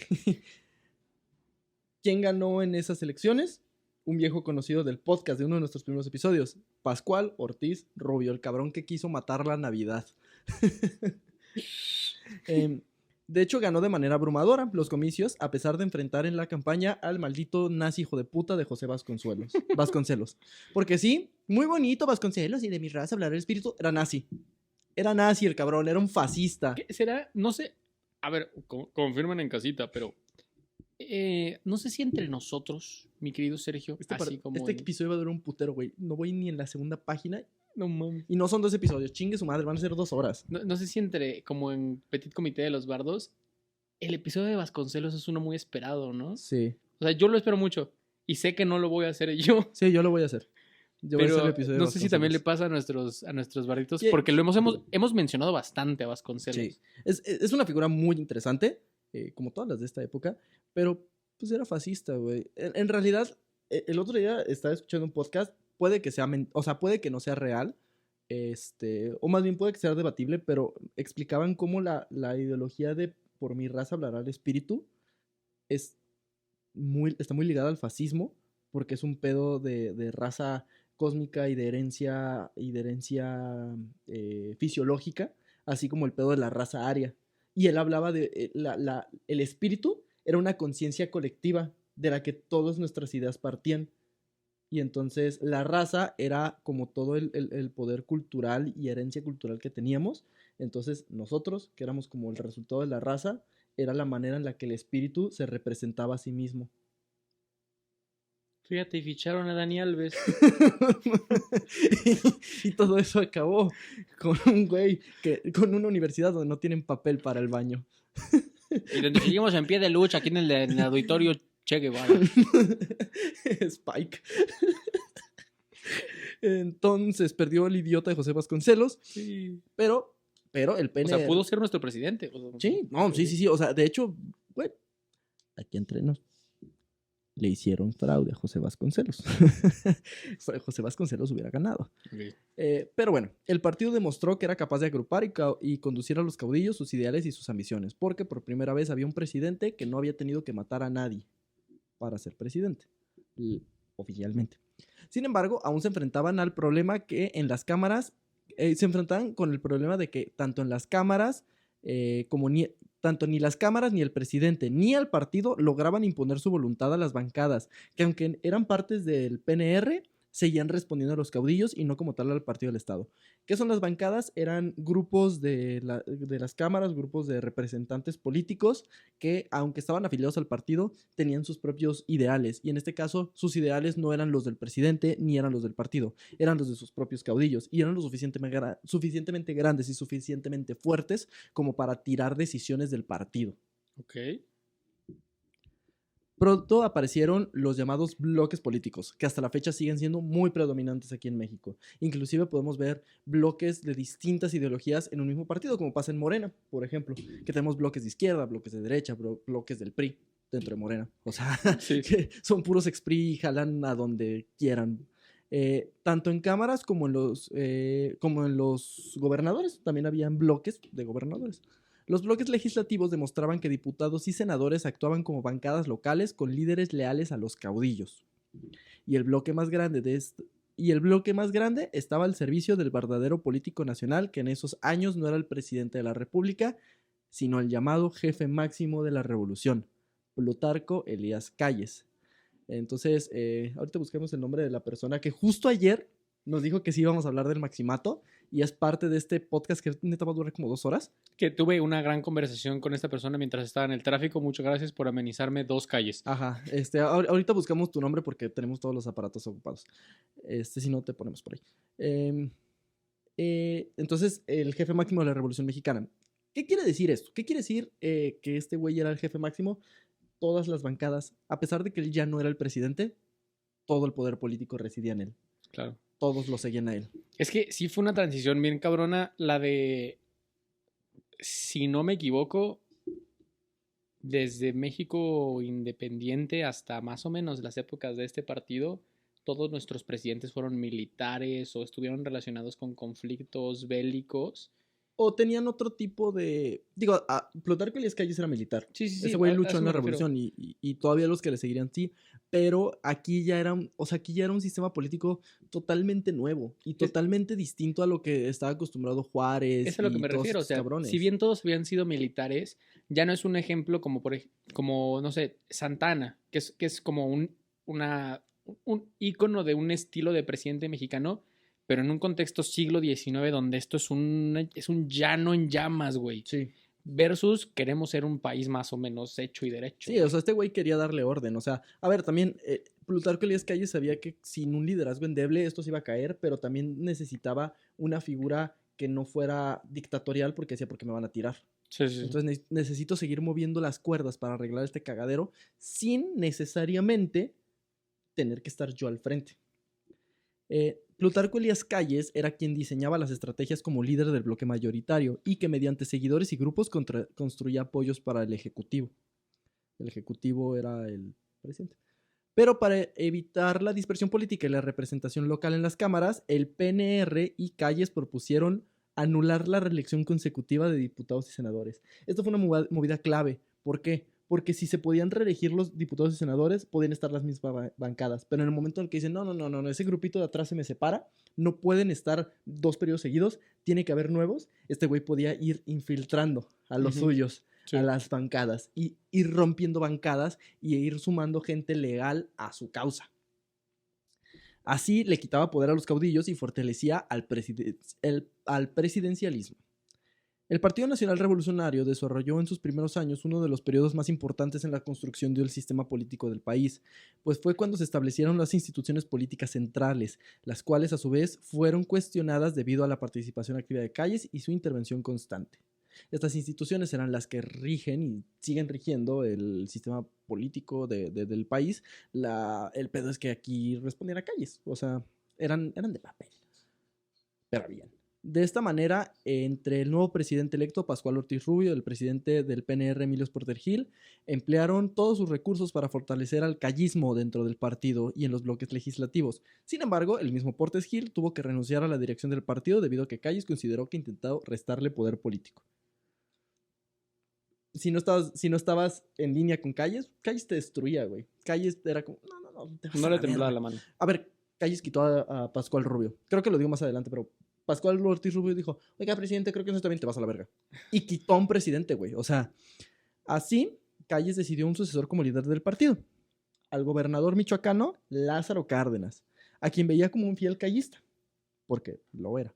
¿Quién ganó en esas elecciones? Un viejo conocido del podcast de uno de nuestros primeros episodios, Pascual Ortiz Rubio, el cabrón que quiso matar la Navidad. De hecho, ganó de manera abrumadora los comicios, a pesar de enfrentar en la campaña al maldito nazi hijo de puta de José Vasconcelos. Porque sí, muy bonito Vasconcelos y de mi raza hablar el espíritu, era nazi. Era nazi el cabrón, era un fascista. ¿Qué será? No sé. A ver, confirman en casita, pero no sé si entre nosotros, mi querido Sergio, Este episodio va a durar un putero, güey. No voy ni en la segunda página. No mames. Y no son 2 episodios. Chingue su madre, van a ser 2 horas. No sé si entre, como en Petit Comité de los Bardos, el episodio de Vasconcelos es uno muy esperado, ¿no? Sí. O sea, yo lo espero mucho. Y sé que no lo voy a hacer yo. Sí, yo lo voy a hacer. Yo voy a Pero hacer el episodio no de sé si también le pasa a nuestros barditos, ¿Qué? porque lo hemos mencionado bastante a Vasconcelos. Sí. Es una figura muy interesante, como todas las de esta época, pero pues era fascista, güey. En realidad, el otro día estaba escuchando un podcast, puede que sea, o sea, puede que no sea real, o más bien puede que sea debatible, pero explicaban cómo la ideología de por mi raza hablará el espíritu está muy ligada al fascismo, porque es un pedo de raza cósmica y de herencia fisiológica, así como el pedo de la raza aria. Y él hablaba de el espíritu era una conciencia colectiva de la que todas nuestras ideas partían. Y entonces la raza era como todo el poder cultural y herencia cultural que teníamos. Entonces nosotros, que éramos como el resultado de la raza, era la manera en la que el espíritu se representaba a sí mismo. Fíjate, y ficharon a Dani Alves. y todo eso acabó con un güey con una universidad donde no tienen papel para el baño. Y donde seguimos en pie de lucha aquí en el auditorio Che Guevara. Spike. Entonces perdió el idiota de José Vasconcelos. Sí. Pero el PNR... O sea, pudo ser nuestro presidente. Sí, no, sí. O sea, de hecho, güey, aquí entre nos le hicieron fraude a José Vasconcelos. José Vasconcelos hubiera ganado. Okay. Pero bueno, el partido demostró que era capaz de agrupar y conducir a los caudillos sus ideales y sus ambiciones, porque por primera vez había un presidente que no había tenido que matar a nadie para ser presidente, oficialmente. Sin embargo, aún se enfrentaban al problema que en las cámaras, se enfrentaban con el problema de que tanto en las cámaras tanto ni las cámaras, ni el presidente, ni el partido lograban imponer su voluntad a las bancadas, que aunque eran partes del PNR, seguían respondiendo a los caudillos y no como tal al partido del Estado. ¿Qué son las bancadas? Eran grupos de las cámaras, grupos de representantes políticos que, aunque estaban afiliados al partido, tenían sus propios ideales. Y en este caso, sus ideales no eran los del presidente ni eran los del partido, eran los de sus propios caudillos. Y eran lo suficientemente grandes y suficientemente fuertes como para tirar decisiones del partido. Ok. Pronto aparecieron los llamados bloques políticos, que hasta la fecha siguen siendo muy predominantes aquí en México. Inclusive podemos ver bloques de distintas ideologías en un mismo partido, como pasa en Morena, por ejemplo, que tenemos bloques de izquierda, bloques de derecha, bloques del PRI dentro de Morena. O sea, sí. Que son puros ex-PRI y jalan a donde quieran. Tanto en cámaras como en los gobernadores, también habían bloques de gobernadores. Los bloques legislativos demostraban que diputados y senadores actuaban como bancadas locales con líderes leales a los caudillos. Y el bloque más grande estaba al servicio del verdadero político nacional, que en esos años no era el presidente de la República, sino el llamado jefe máximo de la revolución, Plutarco Elías Calles. Entonces, ahorita busquemos el nombre de la persona que justo ayer nos dijo que sí íbamos a hablar del Maximato y es parte de este podcast que neta va a durar como 2 horas. Que tuve una gran conversación con esta persona mientras estaba en el tráfico. Muchas gracias por amenizarme 2 calles. Ajá, ahorita buscamos tu nombre porque tenemos todos los aparatos ocupados. Si no, te ponemos por ahí. Entonces, el jefe máximo de la Revolución Mexicana. ¿Qué quiere decir esto? ¿Qué quiere decir que este güey era el jefe máximo? Todas las bancadas, a pesar de que él ya no era el presidente, todo el poder político residía en él. Claro. Todos lo seguían a él. Es que sí fue una transición bien cabrona la de, si no me equivoco, desde México independiente hasta más o menos las épocas de este partido, todos nuestros presidentes fueron militares o estuvieron relacionados con conflictos bélicos. O tenían otro tipo de... Digo, Plutarco Elías Calles era militar. Sí, sí, sí. Ese güey luchó en la me refiero. revolución y todavía los que le seguirían sí. Pero aquí ya era un sistema político totalmente nuevo y totalmente distinto a lo que estaba acostumbrado Juárez. Eso es a lo que y me todos refiero. O estos sea, cabrones. si bien todos habían sido militares, ya no es un ejemplo como no sé, Santana, que es como un ícono de un estilo de presidente mexicano, pero en un contexto siglo XIX donde esto es un llano en llamas, güey. Sí. Versus queremos ser un país más o menos hecho y derecho. Sí, o sea, este güey quería darle orden. O sea, a ver, también Plutarco Elías Calles sabía que sin un liderazgo endeble esto se iba a caer, pero también necesitaba una figura que no fuera dictatorial porque decía, porque me van a tirar. Sí, sí, sí. Entonces necesito seguir moviendo las cuerdas para arreglar este cagadero sin necesariamente tener que estar yo al frente. Plutarco Elías Calles era quien diseñaba las estrategias como líder del bloque mayoritario y que mediante seguidores y grupos construía apoyos para el ejecutivo. El ejecutivo era el presidente. Pero para evitar la dispersión política y la representación local en las cámaras, el PNR y Calles propusieron anular la reelección consecutiva de diputados y senadores. Esto fue una movida clave. ¿Por qué? Porque si se podían reelegir los diputados y senadores, podían estar las mismas bancadas. Pero en el momento en el que dicen, no, ese grupito de atrás se me separa, no pueden estar 2 periodos seguidos, tiene que haber nuevos, este güey podía ir infiltrando a los suyos, sí, a las bancadas, y ir rompiendo bancadas y ir sumando gente legal a su causa. Así le quitaba poder a los caudillos y fortalecía al presidencialismo. El Partido Nacional Revolucionario desarrolló en sus primeros años uno de los periodos más importantes en la construcción del sistema político del país, pues fue cuando se establecieron las instituciones políticas centrales, las cuales a su vez fueron cuestionadas debido a la participación activa de Calles y su intervención constante. Estas instituciones eran las que rigen y siguen rigiendo el sistema político del país. El pedo es que aquí respondían a Calles, o sea, eran de papel, pero bien. De esta manera, entre el nuevo presidente electo, Pascual Ortiz Rubio, y el presidente del PNR, Emilio Porter Gil, emplearon todos sus recursos para fortalecer al callismo dentro del partido y en los bloques legislativos. Sin embargo, el mismo Portes Gil tuvo que renunciar a la dirección del partido debido a que Calles consideró que intentó restarle poder político. Si no estabas en línea con Calles te destruía, güey. Calles era como, no le temblaba la mano. A ver, Calles quitó a Pascual Rubio. Creo que lo digo más adelante, pero Pascual Ortiz Rubio dijo, oiga, presidente, creo que eso también te vas a la verga. Y quitó a un presidente, güey. O sea, así Calles decidió un sucesor como líder del partido, al gobernador michoacano Lázaro Cárdenas, a quien veía como un fiel callista, porque lo era.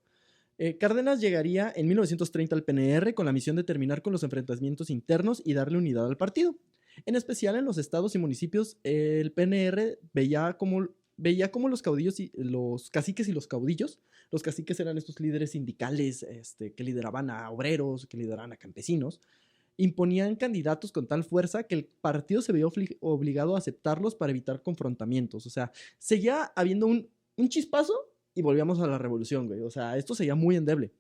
Cárdenas llegaría en 1930 al PNR con la misión de terminar con los enfrentamientos internos y darle unidad al partido. En especial en los estados y municipios, el PNR veía como los caudillos y los caciques y los caudillos. Los caciques eran estos líderes sindicales que lideraban a obreros, que lideraban a campesinos. Imponían candidatos con tal fuerza que el partido se veía obligado a aceptarlos para evitar confrontamientos. O sea, seguía habiendo un chispazo y volvíamos a la revolución, güey. O sea, esto seguía muy endeble.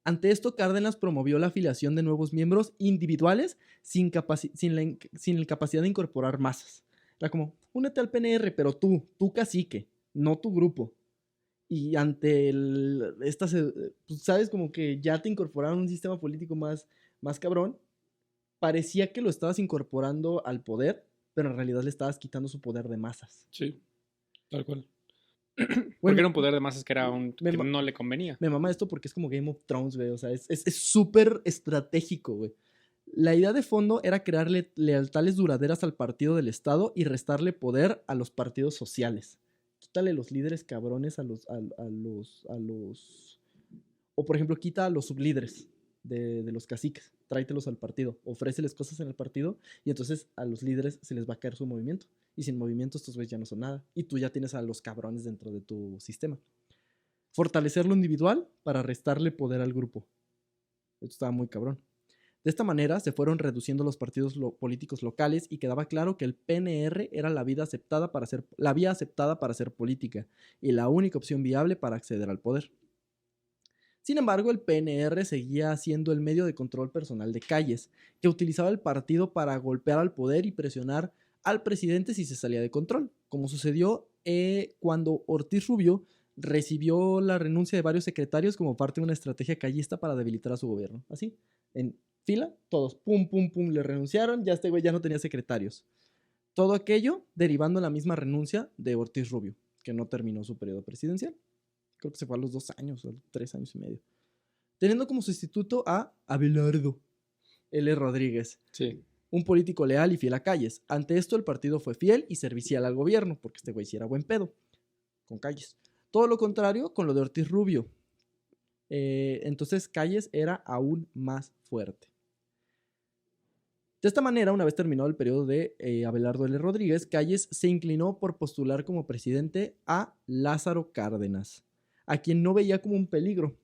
Ante esto, Cárdenas promovió la afiliación de nuevos miembros individuales sin la capacidad de incorporar masas. Era como, únete al PNR, pero tú cacique, no tu grupo. Y ante pues, sabes, como que ya te incorporaron un sistema político más cabrón, parecía que lo estabas incorporando al poder, pero en realidad le estabas quitando su poder de masas. Sí, tal cual. Bueno, porque era un poder de masas que no le convenía. Me mama esto porque es como Game of Thrones, güey. O sea, es súper estratégico, güey. La idea de fondo era crearle lealtades duraderas al partido del Estado y restarle poder a los partidos sociales. quítale los líderes cabrones o por ejemplo, quita a los sublíderes de los caciques, tráetelos al partido, ofréceles cosas en el partido y entonces a los líderes se les va a caer su movimiento. Y sin movimiento estos güeyes ya no son nada. Y tú ya tienes a los cabrones dentro de tu sistema. Fortalecer lo individual para restarle poder al grupo. Esto estaba muy cabrón. De esta manera se fueron reduciendo los partidos políticos locales y quedaba claro que el PNR era la vía aceptada para hacer política y la única opción viable para acceder al poder. Sin embargo, el PNR seguía siendo el medio de control personal de Calles, que utilizaba el partido para golpear al poder y presionar al presidente si se salía de control, como sucedió cuando Ortiz Rubio recibió la renuncia de varios secretarios como parte de una estrategia callista para debilitar a su gobierno. Así, en fila, todos, pum, pum, pum, le renunciaron, ya este güey ya no tenía secretarios. Todo aquello derivando en la misma renuncia de Ortiz Rubio, que no terminó su periodo presidencial. Creo que se fue a los 2 años o 3 años y medio. Teniendo como sustituto a Abelardo L. Rodríguez. Sí. Un político leal y fiel a Calles. Ante esto, el partido fue fiel y servicial al gobierno, porque este güey sí era buen pedo, con Calles. Todo lo contrario con lo de Ortiz Rubio. Entonces, Calles era aún más fuerte. De esta manera, una vez terminado el periodo de Abelardo L. Rodríguez, Calles se inclinó por postular como presidente a Lázaro Cárdenas, a quien no veía como un peligro,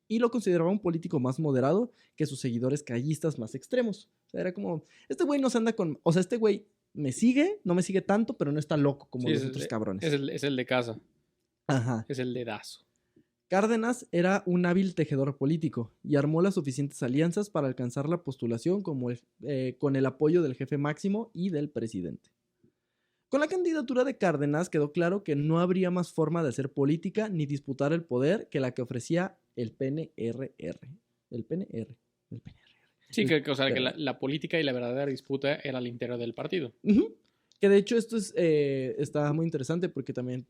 y lo consideraba un político más moderado que sus seguidores callistas más extremos. O sea, era como, este güey no se anda con... O sea, este güey me sigue, no me sigue tanto, pero no está loco como los otros cabrones. Es el de casa. Ajá. Es el dedazo. Cárdenas era un hábil tejedor político y armó las suficientes alianzas para alcanzar la postulación con el apoyo del jefe máximo y del presidente. Con la candidatura de Cárdenas quedó claro que no habría más forma de hacer política ni disputar el poder que la que ofrecía el PNRR. El PNR. Sí, que la política y la verdadera disputa era al interior del partido. Que de hecho esto está muy interesante porque también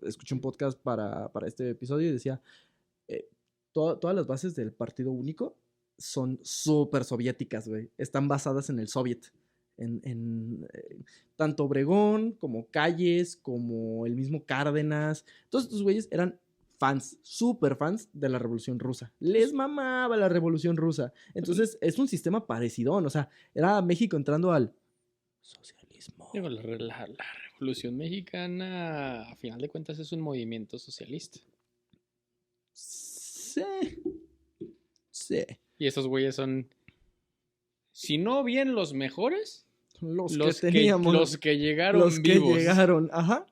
escuché un podcast para este episodio y decía, todas las bases del Partido Único son súper soviéticas, güey. Están basadas en el soviet. Tanto Obregón como Calles, como el mismo Cárdenas. Todos estos güeyes eran fans, súper fans de la Revolución Rusa. Les mamaba la Revolución Rusa. Entonces es un sistema parecidón. O sea, era México entrando al socialismo. Digo, la Revolución Mexicana, a final de cuentas, es un movimiento socialista. Sí. Y estos güeyes son, si no bien los mejores, los que llegaron vivos. Que llegaron, ajá.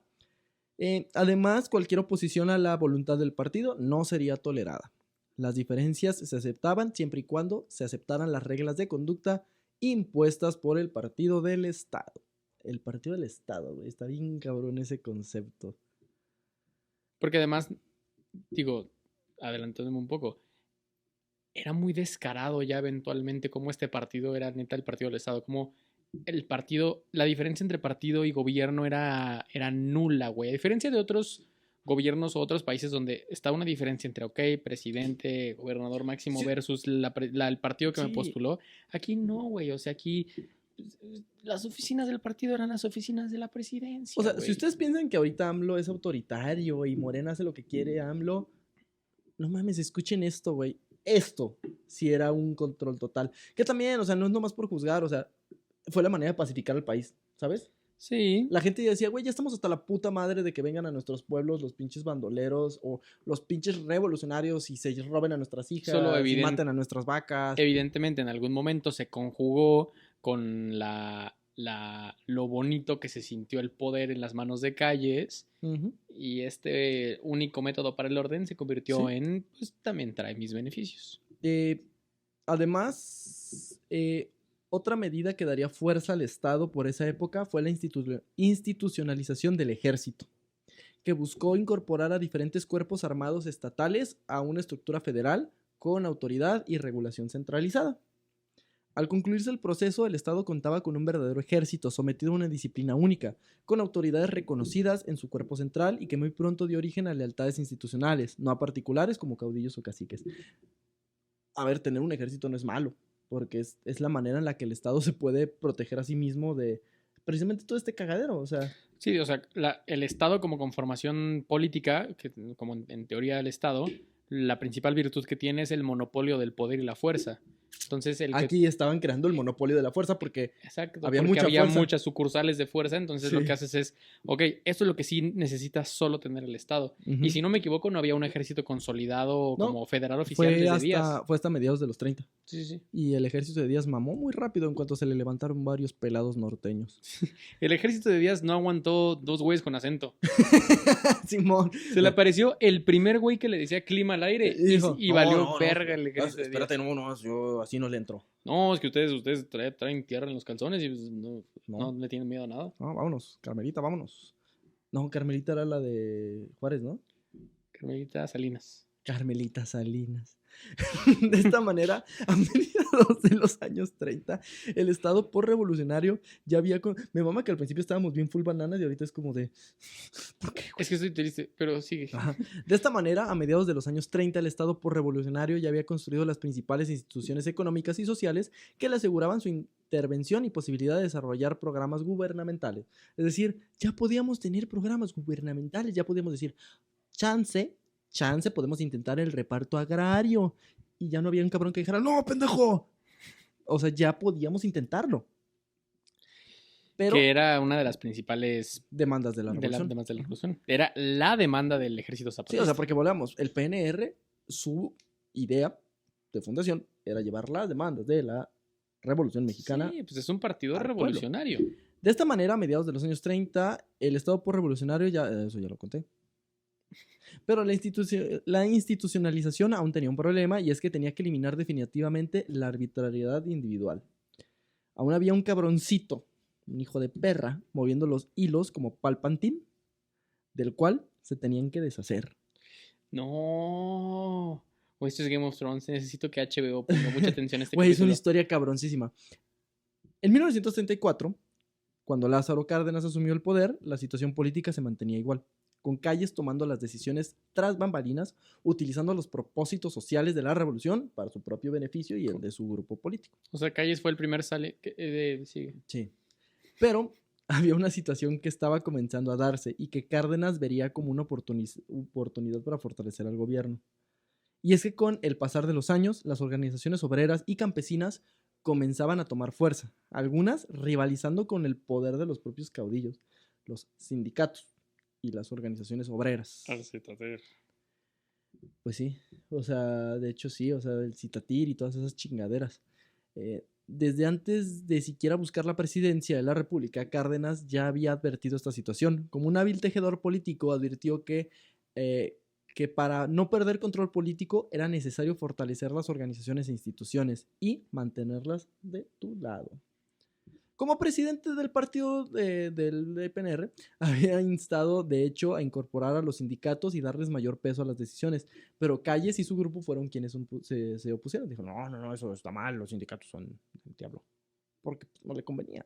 Además, cualquier oposición a la voluntad del partido no sería tolerada. Las diferencias se aceptaban siempre y cuando se aceptaran las reglas de conducta impuestas por el Partido del Estado. El Partido del Estado, güey. Está bien cabrón ese concepto. Porque además, digo, adelantándome un poco, era muy descarado ya eventualmente cómo este partido era neta el Partido del Estado. Como el partido, la diferencia entre partido y gobierno era nula, güey. A diferencia de otros gobiernos o otros países donde está una diferencia entre, ok, presidente, gobernador máximo, sí, versus el partido que me postuló. Aquí no, güey. O sea, aquí las oficinas del partido eran las oficinas de la presidencia. O sea, güey. Si ustedes piensan que ahorita AMLO es autoritario y Morena hace lo que quiere AMLO, no mames, escuchen esto, güey. Esto sí era un control total. Que también, o sea, no es nomás por juzgar, o sea, fue la manera de pacificar al país, ¿sabes? Sí. La gente decía, güey, ya estamos hasta la puta madre de que vengan a nuestros pueblos los pinches bandoleros o los pinches revolucionarios y se roben a nuestras hijas y maten a nuestras vacas. Evidentemente, en algún momento se conjugó con lo bonito que se sintió el poder en las manos de Calles, y este único método para el orden se convirtió en, pues también trae mis beneficios. Además, otra medida que daría fuerza al Estado por esa época fue la institucionalización del ejército, que buscó incorporar a diferentes cuerpos armados estatales a una estructura federal con autoridad y regulación centralizada. Al concluirse el proceso, el Estado contaba con un verdadero ejército sometido a una disciplina única, con autoridades reconocidas en su cuerpo central y que muy pronto dio origen a lealtades institucionales, no a particulares como caudillos o caciques. A ver, tener un ejército no es malo, porque es la manera en la que el Estado se puede proteger a sí mismo de precisamente todo este cagadero, o sea. Sí, o sea, el Estado como conformación política, que, como en teoría el Estado, la principal virtud que tiene es el monopolio del poder y la fuerza. Entonces, Aquí estaban creando el monopolio de la fuerza porque exacto, había porque mucha había fuerza. muchas sucursales de fuerza, entonces lo Sí. que haces es, ok, esto es lo que sí necesita solo tener el Estado. Ujú. Y si no me equivoco, no había un ejército consolidado No, como federal oficial desde Díaz. Fue hasta mediados de los 30. Sí, sí, sí. Y el ejército de Díaz mamó muy rápido en cuanto se le levantaron varios pelados norteños. El ejército de Díaz no aguantó dos güeyes con acento. Simón. Se le apareció el primer güey que le decía clima al aire Dijo, y "No, valió no, verga el ejército de Díaz. espérate, no, yo así no le entro. No, es que ustedes traen tierra en los calzones y pues, no No. le tienen miedo a nada. No, vámonos, Carmelita, vámonos. No, Carmelita era la de Juárez, ¿no? Carmelita Salinas. Carmelita Salinas. De esta manera, a mediados de los años 30, el Estado por revolucionario ya había... Me mama que al principio estábamos bien full bananas y ahorita es como de... ¿Por qué, güey? Es que estoy triste, pero sigue. Ajá. De esta manera, a mediados de los años 30, el Estado por revolucionario ya había construido las principales instituciones económicas y sociales que le aseguraban su intervención y posibilidad de desarrollar programas gubernamentales. Es decir, ya podíamos tener programas gubernamentales, ya podíamos decir, chance, podemos intentar el reparto agrario. Y ya no había un cabrón que dijera, no, pendejo. O sea, ya podíamos intentarlo. Pero que era una de las principales demandas de la revolución. demandas de la revolución. Era la demanda del ejército zapatista. Sí, o sea, porque volvamos, el PNR, su idea de fundación era llevar las demandas de la Revolución Mexicana. Sí, pues es un partido al revolucionario. pueblo. De esta manera, a mediados de los años 30, el Estado por revolucionario, eso ya lo conté. Pero la institucionalización aún tenía un problema y es que tenía que eliminar definitivamente la arbitrariedad individual. Aún había un cabroncito, un hijo de perra, moviendo los hilos como Palpatine, del cual se tenían que deshacer. No. O esto es Game of Thrones. Necesito que HBO ponga mucha atención a este Güey, es una capítulo. historia cabroncísima. En 1934, cuando Lázaro Cárdenas asumió el poder, la situación política se mantenía igual, con Calles tomando las decisiones tras bambalinas, utilizando los propósitos sociales de la revolución para su propio beneficio y el de su grupo político. O sea, Calles fue el primer sigue. Sí. Pero había una situación que estaba comenzando a darse y que Cárdenas vería como una oportunidad para fortalecer al gobierno. Y es que con el pasar de los años, las organizaciones obreras y campesinas comenzaban a tomar fuerza, algunas rivalizando con el poder de los propios caudillos, los sindicatos y las organizaciones obreras. Pues sí, o sea, de hecho sí, o sea, el Citatir y todas esas chingaderas. Desde antes de siquiera buscar la presidencia de la República, Cárdenas ya había advertido esta situación. Como un hábil tejedor político, advirtió que para no perder control político era necesario fortalecer las organizaciones e instituciones y mantenerlas de tu lado. Como presidente del partido del PNR, había instado, de hecho, a incorporar a los sindicatos y darles mayor peso a las decisiones, pero Calles y su grupo fueron quienes se opusieron. Dijo, no, eso está mal, los sindicatos son el diablo, porque no le convenía.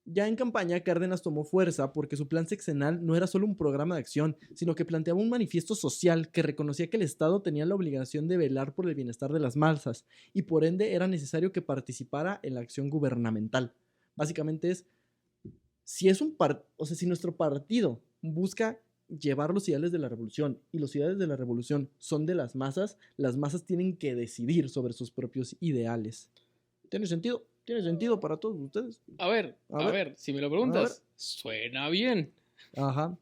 Ya en campaña, Cárdenas tomó fuerza porque su plan sexenal no era solo un programa de acción, sino que planteaba un manifiesto social que reconocía que el Estado tenía la obligación de velar por el bienestar de las masas y por ende era necesario que participara en la acción gubernamental. Básicamente es, si nuestro partido busca llevar los ideales de la revolución y los ideales de la revolución son de las masas tienen que decidir sobre sus propios ideales. ¿Tiene sentido? ¿Tiene sentido para todos ustedes? A ver, si me lo preguntas, suena bien. Ajá.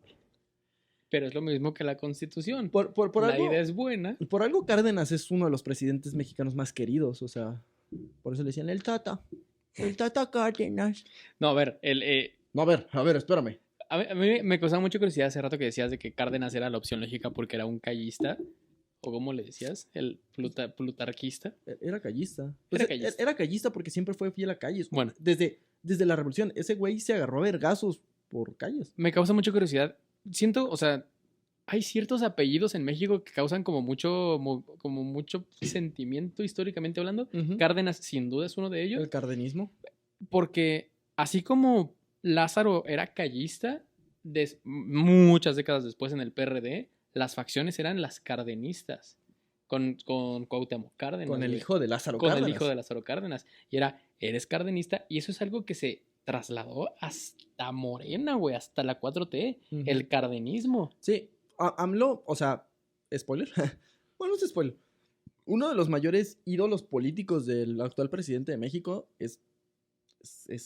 Pero es lo mismo que la Constitución. Por la algo, idea es buena. Por algo Cárdenas es uno de los presidentes mexicanos más queridos, o sea, por eso le decían el Tata Cárdenas. No, a ver, No, a ver, espérame. A mí me causaba mucha curiosidad hace rato que decías de que Cárdenas era la opción lógica porque era un callista. ¿O cómo le decías? El plutarquista. Era callista. Era callista porque siempre fue fiel a Calles. Bueno. Desde la revolución, ese güey se agarró a vergazos por Calles. Me causa mucha curiosidad. Siento, o sea, hay ciertos apellidos en México que causan como mucho sentimiento históricamente hablando. Uh-huh. Cárdenas sin duda es uno de ellos. El cardenismo. Porque así como Lázaro era callista, muchas décadas después en el PRD, las facciones eran las cardenistas. Con Cuauhtémoc Cárdenas. Con el hijo de Lázaro Cárdenas. Con el hijo de Lázaro Cárdenas. Y eres cardenista y eso es algo que se trasladó hasta Morena, güey, hasta la 4T, Ujú. el cardenismo. Sí, AMLO, o sea, spoiler. Bueno, no es spoiler. Uno de los mayores ídolos políticos del actual presidente de México es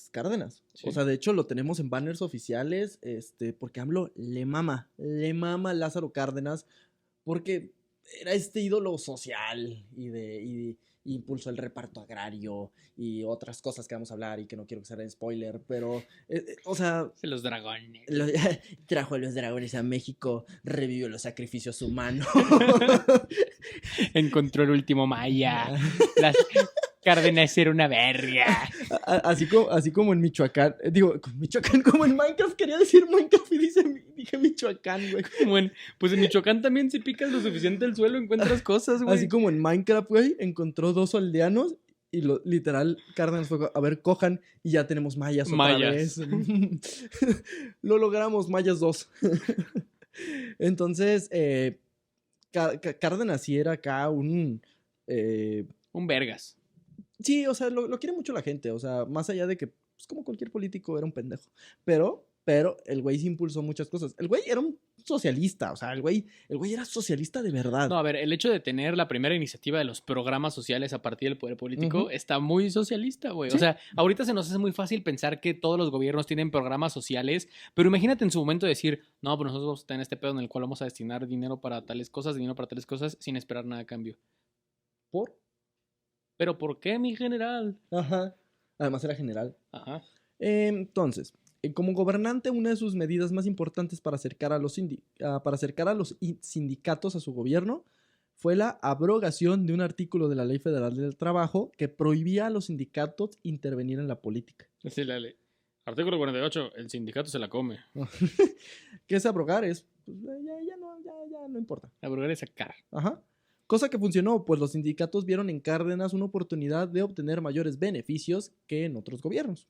Cárdenas. Sí. O sea, de hecho lo tenemos en banners oficiales, porque AMLO le mama a Lázaro Cárdenas, porque era este ídolo social y impulsó el reparto agrario y otras cosas que vamos a hablar y que no quiero que sea spoiler, pero, o sea, Los dragones. trajo a los dragones a México, revivió los sacrificios humanos. Encontró el último maya. Las Cárdenas era una verga. Así como en Michoacán, Michoacán, como en Minecraft, quería decir Minecraft y dije Michoacán, güey. Bueno, pues en Michoacán también si picas lo suficiente el suelo encuentras cosas, güey. Así como en Minecraft, güey, encontró 2 aldeanos y literal, Cárdenas fue, a ver, cojan y ya tenemos mayas otra Mayas. vez. Lo logramos, mayas 2. Entonces, Cárdenas sí era acá un... Un vergas. Sí, o sea, lo quiere mucho la gente, o sea, más allá de que, pues, como cualquier político, era un pendejo. Pero el güey sí impulsó muchas cosas. El güey era un socialista, o sea, el güey era socialista de verdad. No, a ver, el hecho de tener la primera iniciativa de los programas sociales a partir del poder político está muy socialista, güey. Sí. O sea, ahorita se nos hace muy fácil pensar que todos los gobiernos tienen programas sociales, pero imagínate en su momento decir, no, pues nosotros vamos a tener este pedo en el cual vamos a destinar dinero para tales cosas, sin esperar nada a cambio. ¿Por? ¿Pero por qué, mi general? Ajá. Además era general. Ajá. Entonces, como gobernante, una de sus medidas más importantes para acercar a los sindicatos a su gobierno fue la abrogación de un artículo de la Ley Federal del Trabajo que prohibía a los sindicatos intervenir en la política. Sí, la ley. Artículo 48, el sindicato se la come. ¿Qué es abrogar? Es, pues, ya no importa. Abrogar es sacar. Ajá. Cosa que funcionó, pues los sindicatos vieron en Cárdenas una oportunidad de obtener mayores beneficios que en otros gobiernos.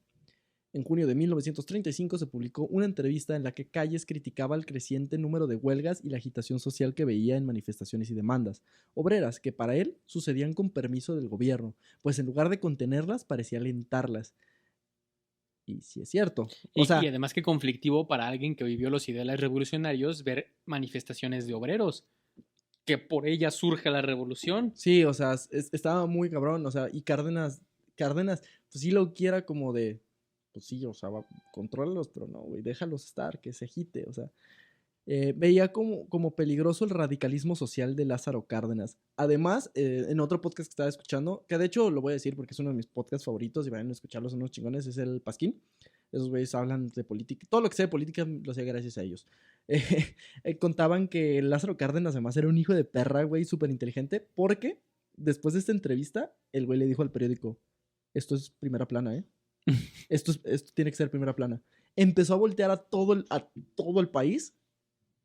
En junio de 1935 se publicó una entrevista en la que Calles criticaba el creciente número de huelgas y la agitación social que veía en manifestaciones y demandas obreras que para él sucedían con permiso del gobierno, pues en lugar de contenerlas parecía alentarlas. Y sí es cierto. Y además que conflictivo para alguien que vivió los ideales revolucionarios ver manifestaciones de obreros, que por ellas surge la revolución. Sí, o sea, estaba muy cabrón, o sea, y Cárdenas, pues sí lo quiera como de, pues sí, o sea, contrólalos, pero no, güey, déjalos estar, que se agite, o sea. Veía como peligroso el radicalismo social de Lázaro Cárdenas. Además, en otro podcast que estaba escuchando, que de hecho lo voy a decir porque es uno de mis podcasts favoritos y vayan a escucharlos, son unos chingones, es el Pasquín. Esos güeyes hablan de política, todo lo que sea de política lo sé gracias a ellos. Contaban que Lázaro Cárdenas además era un hijo de perra, güey, súper inteligente, porque después de esta entrevista, el güey le dijo al periódico, esto es primera plana, ¿eh? Esto tiene que ser primera plana. Empezó a voltear a todo el país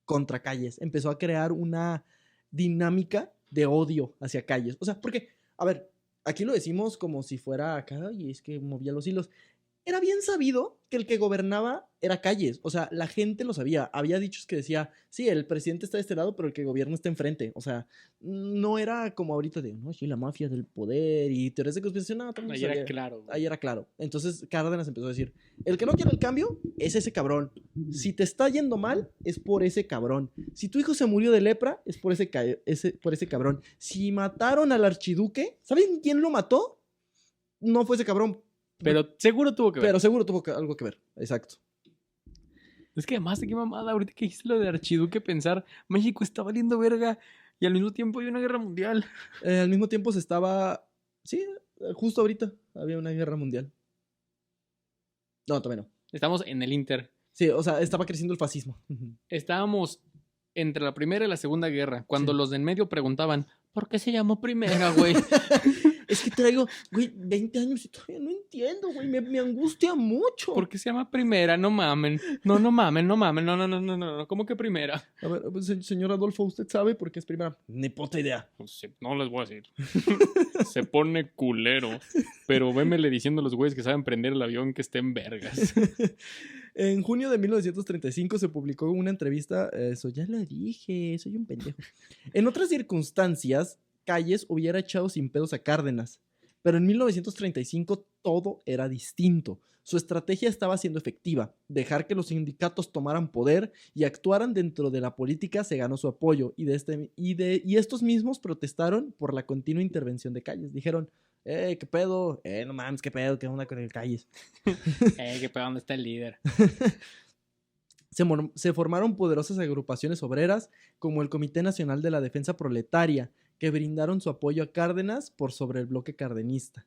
contra Calles. Empezó a crear una dinámica de odio hacia Calles. O sea, porque, a ver, aquí lo decimos como si fuera acá, y es que movía los hilos. Era bien sabido que el que gobernaba era Calles. O sea, la gente lo sabía. Había dichos que decía, sí, el presidente está de este lado, pero el que gobierna está enfrente. O sea, no era como ahorita de, no, sí, la mafia del poder y teorías de conspiración. No, ahí era claro. Güey. Ahí era claro. Entonces Cárdenas empezó a decir, el que no quiere el cambio es ese cabrón. Si te está yendo mal, es por ese cabrón. Si tu hijo se murió de lepra, es por ese cabrón. Si mataron al archiduque, ¿saben quién lo mató? No fue ese cabrón. Pero seguro tuvo que ver. Pero seguro tuvo algo que ver, exacto. Es que además de qué mamada, ahorita que dijiste lo de archiduque, pensar, México está valiendo verga y al mismo tiempo hay una guerra mundial. Al mismo tiempo se estaba, sí, justo ahorita había una guerra mundial. No, todavía no. Estamos en el Inter. Sí, o sea, estaba creciendo el fascismo. Estábamos entre la Primera y la Segunda Guerra, cuando los de en medio preguntaban, ¿por qué se llamó Primera, güey? Es que traigo, güey, 20 años y todavía no entiendo, güey, me angustia mucho. ¿Por qué se llama Primera? No mamen. No mamen. No, ¿cómo que Primera? A ver, pues, señor Adolfo, ¿usted sabe por qué es Primera? Ni puta idea. No les voy a decir. Se pone culero. Pero vémele diciendo a los güeyes que saben prender el avión que estén vergas. En junio de 1935 se publicó una entrevista, eso ya lo dije, soy un pendejo. En otras circunstancias, Calles hubiera echado sin pedos a Cárdenas, Pero en 1935 todo era distinto. Su estrategia estaba siendo efectiva. Dejar que los sindicatos tomaran poder y actuaran dentro de la política se ganó su apoyo. Y estos mismos protestaron por la continua intervención de Calles. Dijeron, ¿qué pedo? No mames, ¿qué pedo? ¿Qué onda con el Calles? ¿Qué pedo? ¿Dónde está el líder? Se formaron poderosas agrupaciones obreras como el Comité Nacional de la Defensa Proletaria, que brindaron su apoyo a Cárdenas por sobre el bloque cardenista.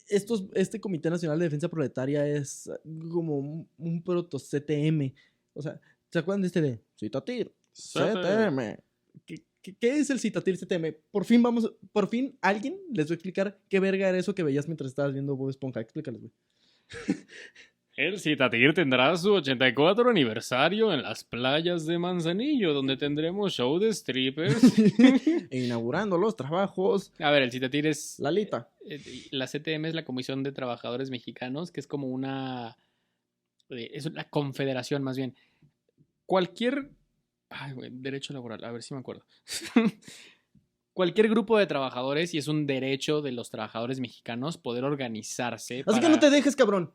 Este Comité Nacional de Defensa Proletaria es como un proto-CTM. O sea, ¿se acuerdan de este de Citatir? CTM. ¿Qué es el Citatir CTM? Por fin alguien les va a explicar qué verga era eso que veías mientras estabas viendo Bob Esponja. Explícales, güey. El Citatir tendrá su 84 aniversario en las playas de Manzanillo, donde tendremos show de strippers. Inaugurando los trabajos. A ver, el Citatir es... Lalita. La CTM es la Comisión de Trabajadores Mexicanos, que es como una... es una confederación, más bien. Cualquier... Ay, güey, derecho laboral, a ver si me acuerdo. Cualquier grupo de trabajadores, y es un derecho de los trabajadores mexicanos, poder organizarse. Así que no te dejes, cabrón.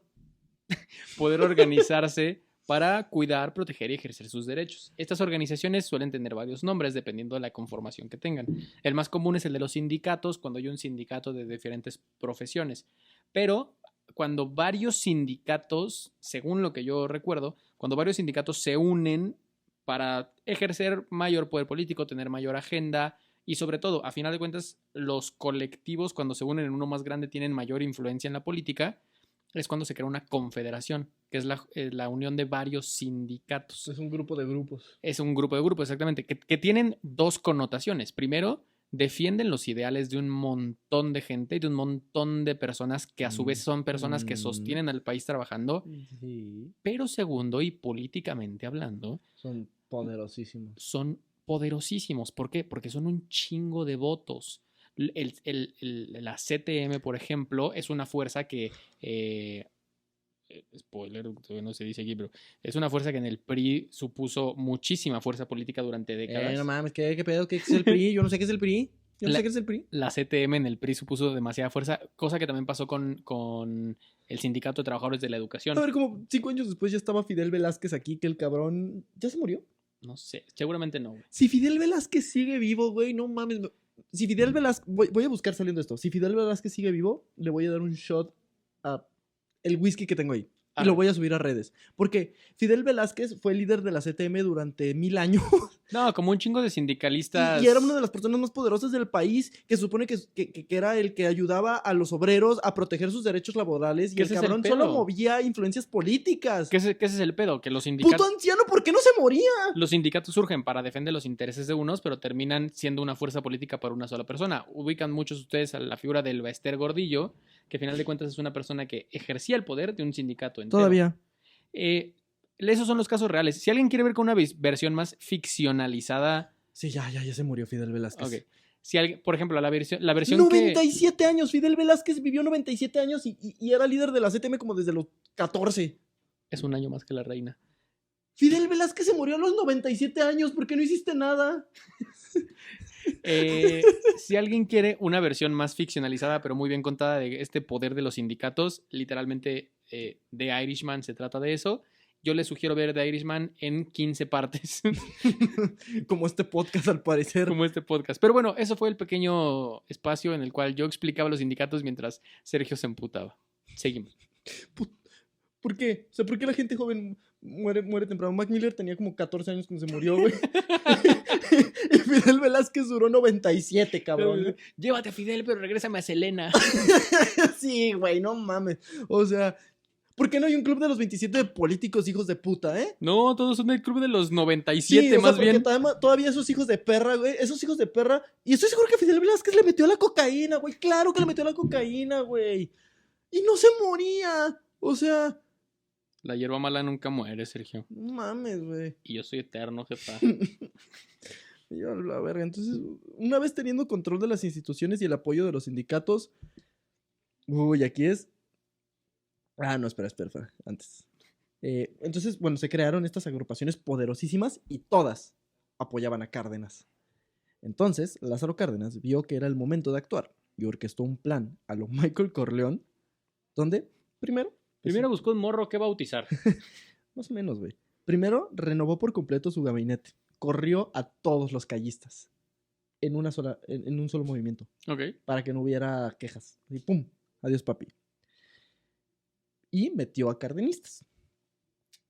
Poder organizarse para cuidar, proteger y ejercer sus derechos. Estas organizaciones suelen tener varios nombres dependiendo de la conformación que tengan. El más común es el de los sindicatos, cuando hay un sindicato de diferentes profesiones. Pero cuando varios sindicatos, según lo que yo recuerdo, cuando varios sindicatos se unen para ejercer mayor poder político, tener mayor agenda y sobre todo, a final de cuentas, los colectivos cuando se unen en uno más grande tienen mayor influencia en la política, es cuando se crea una confederación, que es la unión de varios sindicatos. Es un grupo de grupos. Es un grupo de grupos, exactamente, que tienen dos connotaciones. Primero, defienden los ideales de un montón de gente y de un montón de personas que a su vez son personas que sostienen al país trabajando. Sí. Pero segundo, y políticamente hablando, son poderosísimos. Son poderosísimos. ¿Por qué? Porque son un chingo de votos. La CTM, por ejemplo, es una fuerza que... spoiler, todavía no se dice aquí, pero es una fuerza que en el PRI supuso muchísima fuerza política durante décadas. No mames, ¿qué pedo? ¿Qué es el PRI? Yo no sé qué es el PRI. Yo no sé qué es el PRI. La CTM en el PRI supuso demasiada fuerza, cosa que también pasó con el Sindicato de Trabajadores de la Educación. A ver, como 5 años después ya estaba Fidel Velázquez aquí, que el cabrón... ¿Ya se murió? No sé, seguramente no, güey. Si Fidel Velázquez sigue vivo, güey, no mames. Si Fidel Velázquez... Voy a buscar saliendo esto. Si Fidel Velázquez sigue vivo, le voy a dar un shot a el whisky que tengo ahí. Y lo voy a subir a redes. Porque Fidel Velázquez fue líder de la CTM durante 1000 años. No, como un chingo de sindicalistas. Y era una de las personas más poderosas del país, que supone que era el que ayudaba a los obreros a proteger sus derechos laborales. Y el cabrón solo movía influencias políticas. ¿Qué ese es el pedo? Que los sindicatos... ¡Puto anciano! ¿Por qué no se moría? Los sindicatos surgen para defender los intereses de unos, pero terminan siendo una fuerza política para una sola persona. Ubican muchos de ustedes a la figura del Bester Gordillo, que al final de cuentas es una persona que ejercía el poder de un sindicato entero. Todavía. Esos son los casos reales. Si alguien quiere ver con una versión más ficcionalizada... Sí, ya se murió Fidel Velázquez. Ok. Si alguien, por ejemplo, la versión 97 años. Fidel Velázquez vivió 97 años y era líder de la CTM como desde los 14. Es un año más que la reina. Fidel Velázquez se murió a los 97 años. ¿Por qué no hiciste nada? Si alguien quiere una versión más ficcionalizada, pero muy bien contada de este poder de los sindicatos, literalmente The Irishman se trata de eso. Yo les sugiero ver The Irishman en 15 partes. Como este podcast, al parecer. Como este podcast. Pero bueno, eso fue el pequeño espacio en el cual yo explicaba los sindicatos mientras Sergio se emputaba. Seguimos. ¿Por qué? O sea, ¿por qué la gente joven muere temprano? Mac Miller tenía como 14 años cuando se murió, güey. Y Fidel Velázquez duró 97, cabrón. Llévate a Fidel, pero regrésame a Selena. Sí, güey, no mames. O sea, ¿por qué no hay un club de los 27 de políticos hijos de puta, No, todos son del club de los 97, sí, más bien. Todavía esos hijos de perra, güey. Esos hijos de perra. Y estoy seguro que Fidel Velázquez le metió la cocaína, güey. Claro que le metió la cocaína, güey. Y no se moría. O sea... La hierba mala nunca muere, Sergio. No mames, güey. Y yo soy eterno, jefa. Yo, la verga. Entonces, una vez teniendo control de las instituciones y el apoyo de los sindicatos... Uy, aquí es... no, espera. Antes. Entonces, bueno, se crearon estas agrupaciones poderosísimas y todas apoyaban a Cárdenas. Entonces, Lázaro Cárdenas vio que era el momento de actuar y orquestó un plan a lo Michael Corleone, donde, primero, Primero buscó un morro que bautizar. más o menos, güey. Primero, renovó por completo su gabinete. Corrió a todos los callistas en un solo movimiento, Ok. para que no hubiera quejas. Y pum, adiós, papi. Y metió a cardenistas.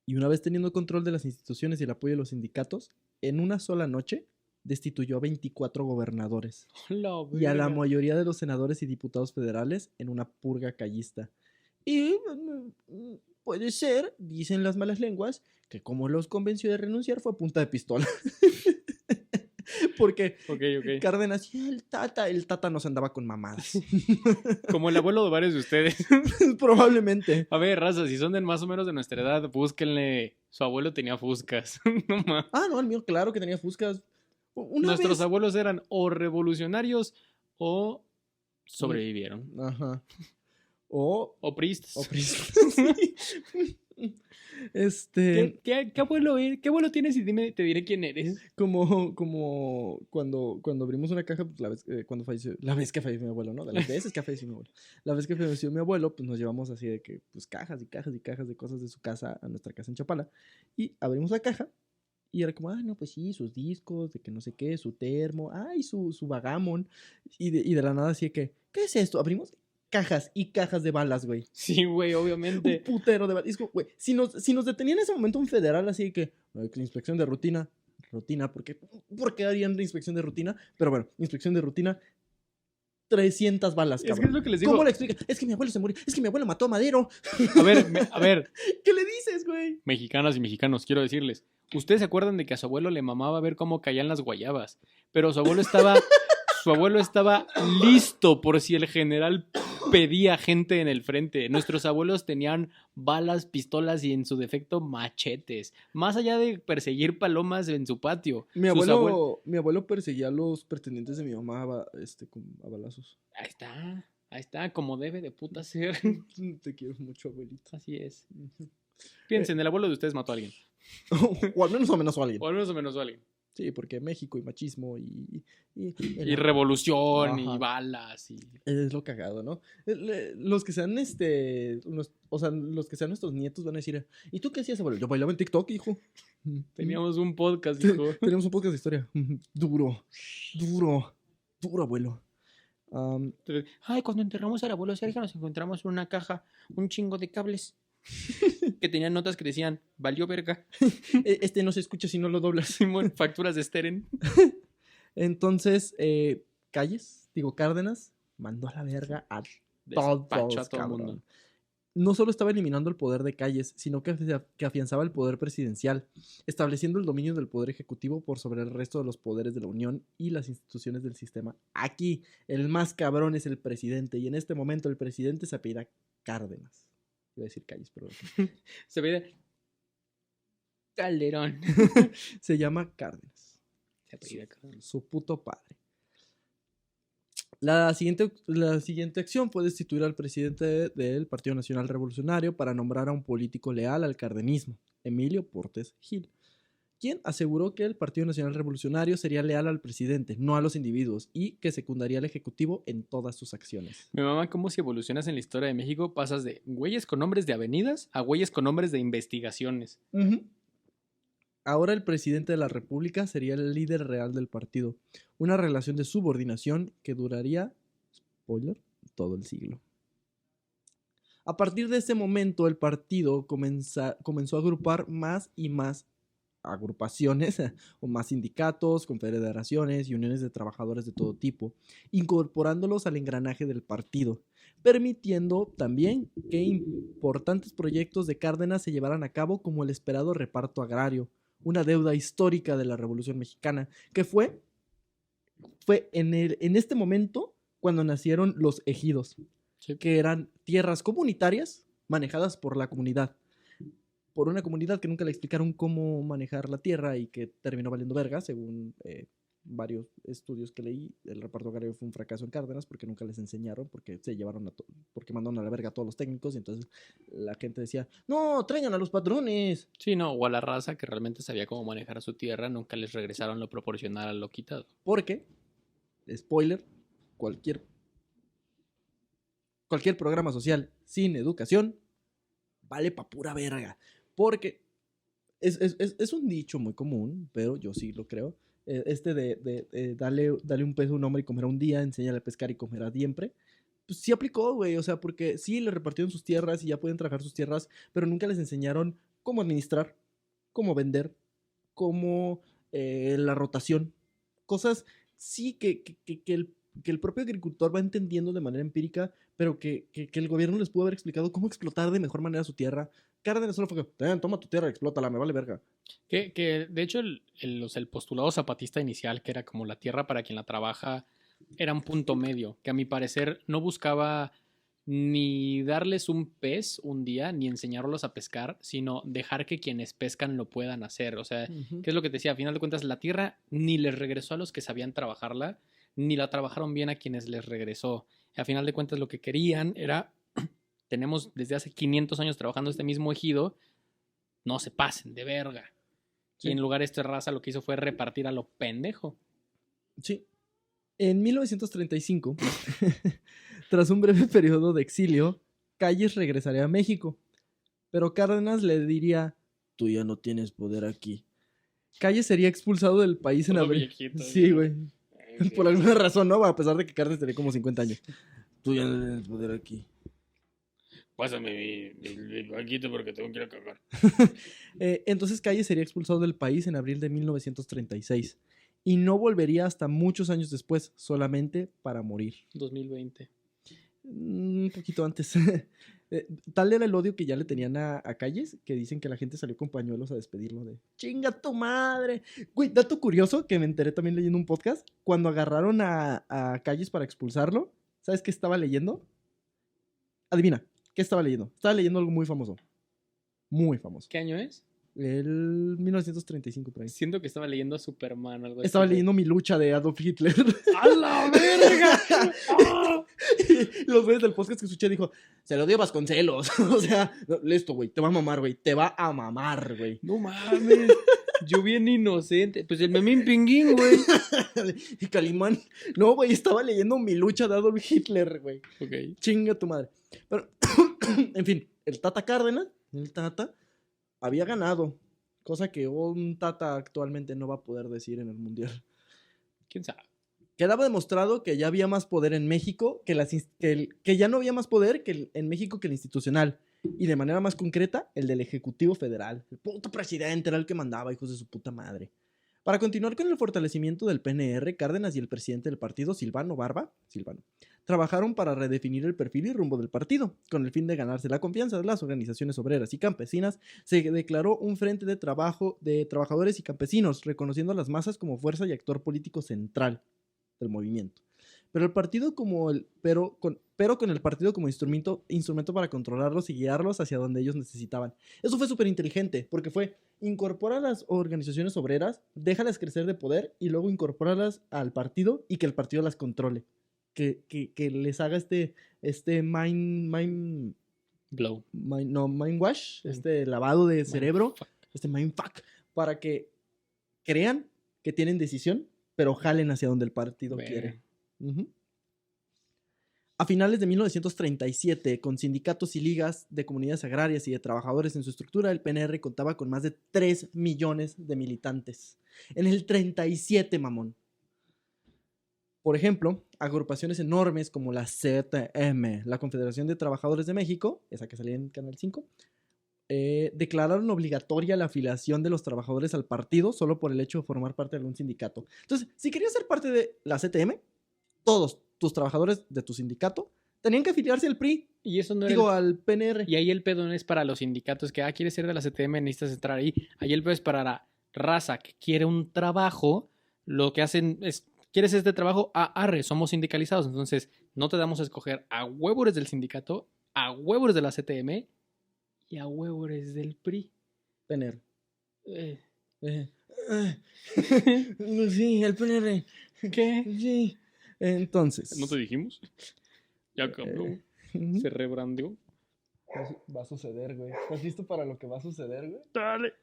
Y una vez teniendo control de las instituciones y el apoyo de los sindicatos, en una sola noche destituyó a 24 gobernadores y a la mayoría de los senadores y diputados federales en una purga callista. Y puede ser, dicen las malas lenguas, que como los convenció de renunciar fue a punta de pistola. Porque Ok. Cárdenas, el tata no se andaba con mamadas. Como el abuelo de varios de ustedes. Probablemente. A ver, raza, si son de más o menos de nuestra edad, búsquenle. Su abuelo tenía fuscas. No más. Ah, no, el mío, claro que tenía fuscas. Nuestros abuelos eran o revolucionarios o sobrevivieron. Ajá. O Pristas. sí. ¿Qué abuelo tienes y te diré quién eres? Como cuando abrimos una caja, pues la vez que falleció mi abuelo, ¿no? De las veces que falleció mi abuelo. La vez que falleció mi abuelo, pues nos llevamos así de que, pues cajas y cajas y cajas de cosas de su casa a nuestra casa en Chapala. Y abrimos la caja y era como, no, pues sí, sus discos, de que no sé qué, su termo, su Vagamon. Y de la nada así de que, ¿qué es esto? Abrimos cajas y cajas de balas, güey. Sí, güey, obviamente. Un putero de balas. Y es como, güey, si nos detenía en ese momento un federal así de que inspección de rutina, ¿por qué harían la inspección de rutina? Pero bueno, inspección de rutina, 300 balas, cabrón. Es que es lo que les digo. ¿Cómo le explica? Es que mi abuelo se murió, es que mi abuelo mató a Madero. A ver. ¿Qué le dices, güey? Mexicanas y mexicanos, quiero decirles. Ustedes se acuerdan de que a su abuelo le mamaba ver cómo caían las guayabas, pero su abuelo estaba listo por si el general pedía gente en el frente. Nuestros abuelos tenían balas, pistolas y en su defecto machetes. Más allá de perseguir palomas en su patio. Mi abuelo perseguía a los pretendientes de mi mamá a balazos. Ahí está, como debe de puta ser. Te quiero mucho, abuelito. Así es. Piensen, el abuelo de ustedes mató a alguien. O al menos amenazó a alguien. O al menos amenazó a alguien. Sí, porque México y machismo y revolución. Ajá. Y balas y... Es lo cagado, ¿no? Los que sean los que sean nuestros nietos van a decir, ¿y tú qué hacías, abuelo? Yo bailaba en TikTok, hijo. Teníamos un podcast, hijo. Teníamos un podcast de historia. Duro, abuelo. Cuando enterramos al abuelo Sergio nos encontramos una caja, un chingo de cables que tenían notas que decían, valió verga. No se escucha si no lo doblas. Simón, facturas de Steren. Entonces, Cárdenas mandó a la verga a todos, todo el mundo. No solo estaba eliminando el poder de Calles, sino que afianzaba el poder presidencial, estableciendo el dominio del poder ejecutivo por sobre el resto de los poderes de la Unión y las instituciones del sistema. Aquí, el más cabrón es el presidente, y en este momento el presidente se apellida Cárdenas. Iba a decir Calles, pero... Se apellida Calderón. Se llama Cárdenas. Se apellida Cárdenas. Su puto padre. La siguiente acción fue destituir al presidente del Partido Nacional Revolucionario para nombrar a un político leal al cardenismo, Emilio Portes Gil, quien aseguró que el Partido Nacional Revolucionario sería leal al presidente, no a los individuos, y que secundaría al Ejecutivo en todas sus acciones. Me mama cómo si evolucionas en la historia de México pasas de güeyes con nombres de avenidas a güeyes con nombres de investigaciones. Ahora el presidente de la República sería el líder real del partido, una relación de subordinación que duraría, spoiler, todo el siglo. A partir de ese momento, el partido comenzó a agrupar más y más agrupaciones o más sindicatos, confederaciones y uniones de trabajadores de todo tipo, incorporándolos al engranaje del partido, permitiendo también que importantes proyectos de Cárdenas se llevaran a cabo, como el esperado reparto agrario, una deuda histórica de la Revolución Mexicana, que fue en este momento cuando nacieron los ejidos, sí, que eran tierras comunitarias manejadas por la comunidad, por una comunidad que nunca le explicaron cómo manejar la tierra y que terminó valiendo verga, según varios estudios que leí. El reparto agrario fue un fracaso en Cárdenas porque nunca les enseñaron, porque se llevaron porque mandaron a la verga a todos los técnicos, y entonces la gente decía, no, traigan a los patrones. Sí, no, o a la raza que realmente sabía cómo manejar su tierra, nunca les regresaron lo proporcional a lo quitado. Porque, spoiler, cualquier cualquier programa social sin educación vale pa' pura verga. Porque es un dicho muy común, pero yo sí lo creo. Dale un peso a un hombre y comerá un día, enséñale a pescar y comerá siempre. Pues sí aplicó, güey. O sea, porque sí le repartieron sus tierras y ya pueden trabajar sus tierras, pero nunca les enseñaron cómo administrar, cómo vender, cómo la rotación. Cosas, sí, que el propio agricultor va entendiendo de manera empírica, pero que el gobierno les pudo haber explicado cómo explotar de mejor manera su tierra. Cárdenas solo fue que, toma tu tierra, explótala, me vale verga. Que de hecho el postulado zapatista inicial, que era como la tierra para quien la trabaja, era un punto medio, que a mi parecer no buscaba ni darles un pez un día, ni enseñarlos a pescar, sino dejar que quienes pescan lo puedan hacer. O sea, ¿qué es lo que te decía? A final de cuentas, la tierra ni les regresó a los que sabían trabajarla, ni la trabajaron bien a quienes les regresó. A final de cuentas, lo que querían era, tenemos desde hace 500 años trabajando este mismo ejido, no se pasen de verga. Sí. Y en lugar de esta raza lo que hizo fue repartir a lo pendejo. Sí. En 1935, tras un breve periodo de exilio, Calles regresaría a México. Pero Cárdenas le diría, tú ya no tienes poder aquí. Calles sería expulsado del país en Todo abril. viejito, Sí, güey. Sí. Por alguna razón, ¿no? A pesar de que Cárdenas tenía como 50 años. Tú ya no tienes poder aquí. Pásame mi banquito porque tengo que ir a cagar. Entonces Calles sería expulsado del país en abril de 1936 y no volvería hasta muchos años después, solamente para morir. 2020. Un poquito antes. Tal era el odio que ya le tenían a Calles, que dicen que la gente salió con pañuelos a despedirlo de ¡chinga tu madre! Güey, dato curioso que me enteré también leyendo un podcast, cuando agarraron a Calles para expulsarlo, ¿sabes qué estaba leyendo? Adivina, ¿qué estaba leyendo? Estaba leyendo algo muy famoso. Muy famoso. ¿Qué año es? El 1935 por ahí. Siento que estaba leyendo a Superman o algo Estaba así. leyendo Mi lucha de Adolf Hitler. ¡A la verga! ¡Ah! Los güeyes del podcast que escuché dijo, se lo dio Vasconcelos. O sea, listo, güey, te va a mamar, güey. Te va a mamar, güey. No mames. Yo bien inocente. Pues el Memín Pinguín, güey. Y Calimán. No, güey, estaba leyendo Mi lucha de Adolf Hitler, güey. Ok. Chinga tu madre. Pero, en fin, el Tata Cárdenas, había ganado. Cosa que un Tata actualmente no va a poder decir en el Mundial. ¿Quién sabe? Quedaba demostrado que ya había más poder en México, que ya no había más poder en México que el institucional. Y de manera más concreta, el del Ejecutivo Federal. El puto presidente era el que mandaba, hijos de su puta madre. Para continuar con el fortalecimiento del PNR, Cárdenas y el presidente del partido, Silvano, trabajaron para redefinir el perfil y rumbo del partido. Con el fin de ganarse la confianza de las organizaciones obreras y campesinas, se declaró un frente de trabajo de trabajadores y campesinos, reconociendo a las masas como fuerza y actor político central del movimiento. Pero con el partido como instrumento para controlarlos y guiarlos hacia donde ellos necesitaban. Eso fue súper inteligente, porque fue incorporar a las organizaciones obreras, déjalas crecer de poder y luego incorpórarlas al partido y que el partido las controle. Que les haga mind wash, lavado de cerebro, mindfuck, para que crean que tienen decisión, pero jalen hacia donde el partido quiere. A finales de 1937, con sindicatos y ligas de comunidades agrarias y de trabajadores en su estructura, el PNR contaba con más de 3 millones de militantes. En el 37, mamón. Por ejemplo, agrupaciones enormes como la CTM, la Confederación de Trabajadores de México, esa que salía en Canal 5, declararon obligatoria la afiliación de los trabajadores al partido solo por el hecho de formar parte de algún sindicato. Entonces, si querías ser parte de la CTM, todos tus trabajadores de tu sindicato tenían que afiliarse al PRI. Y eso no al PNR. Y ahí el pedo no es para los sindicatos que, quieres ser de la CTM, necesitas entrar ahí. Ahí el pedo es para la raza que quiere un trabajo. Lo que hacen es, ¿quieres este trabajo? Arre, somos sindicalizados. Entonces, no te damos a escoger a huevo eres del sindicato, a huevo eres de la CTM y a huevo eres del PRI. PNR. Sí, el PNR. ¿Qué? Sí. Entonces. ¿No te dijimos? Ya cambió. Se rebrandeó. Va a suceder, güey. ¿Estás listo para lo que va a suceder, güey? Dale.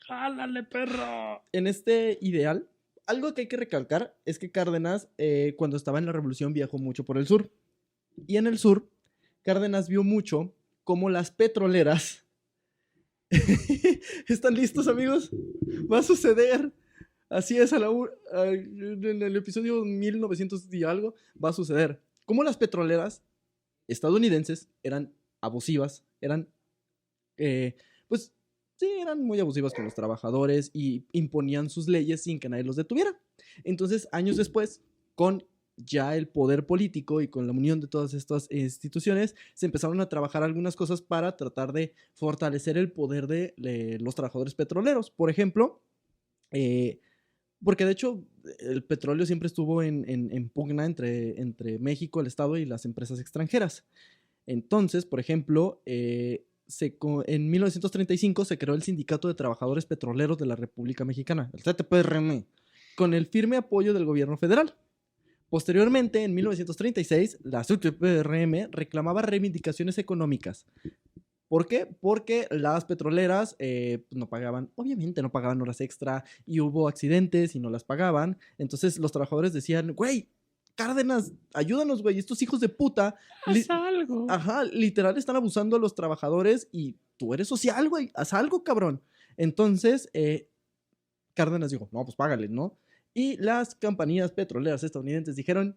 ¡Jálale, perro! En este ideal, algo que hay que recalcar es que Cárdenas, cuando estaba en la revolución, viajó mucho por el sur. Y en el sur Cárdenas vio mucho cómo las petroleras... ¿Están listos, amigos? Va a suceder. Así es, en el episodio 1900 y algo, va a suceder. Cómo las petroleras estadounidenses eran abusivas, pues sí, eran muy abusivas con los trabajadores y imponían sus leyes sin que nadie los detuviera. Entonces, años después, con ya el poder político y con la unión de todas estas instituciones, se empezaron a trabajar algunas cosas para tratar de fortalecer el poder de los trabajadores petroleros. Por ejemplo, porque de hecho el petróleo siempre estuvo en pugna entre México, el Estado y las empresas extranjeras. Entonces, por ejemplo, en 1935 se creó el Sindicato de Trabajadores Petroleros de la República Mexicana, el CTPRM, con el firme apoyo del gobierno federal. Posteriormente, en 1936, la CTPRM reclamaba reivindicaciones económicas. ¿Por qué? Porque las petroleras no pagaban, obviamente no pagaban horas extra y hubo accidentes y no las pagaban. Entonces los trabajadores decían, güey, Cárdenas, ayúdanos, güey, estos hijos de puta. Haz algo. Ajá, literal están abusando a los trabajadores y tú eres social, güey, haz algo, cabrón. Entonces, Cárdenas dijo, no, pues págale, ¿no? Y las compañías petroleras estadounidenses dijeron,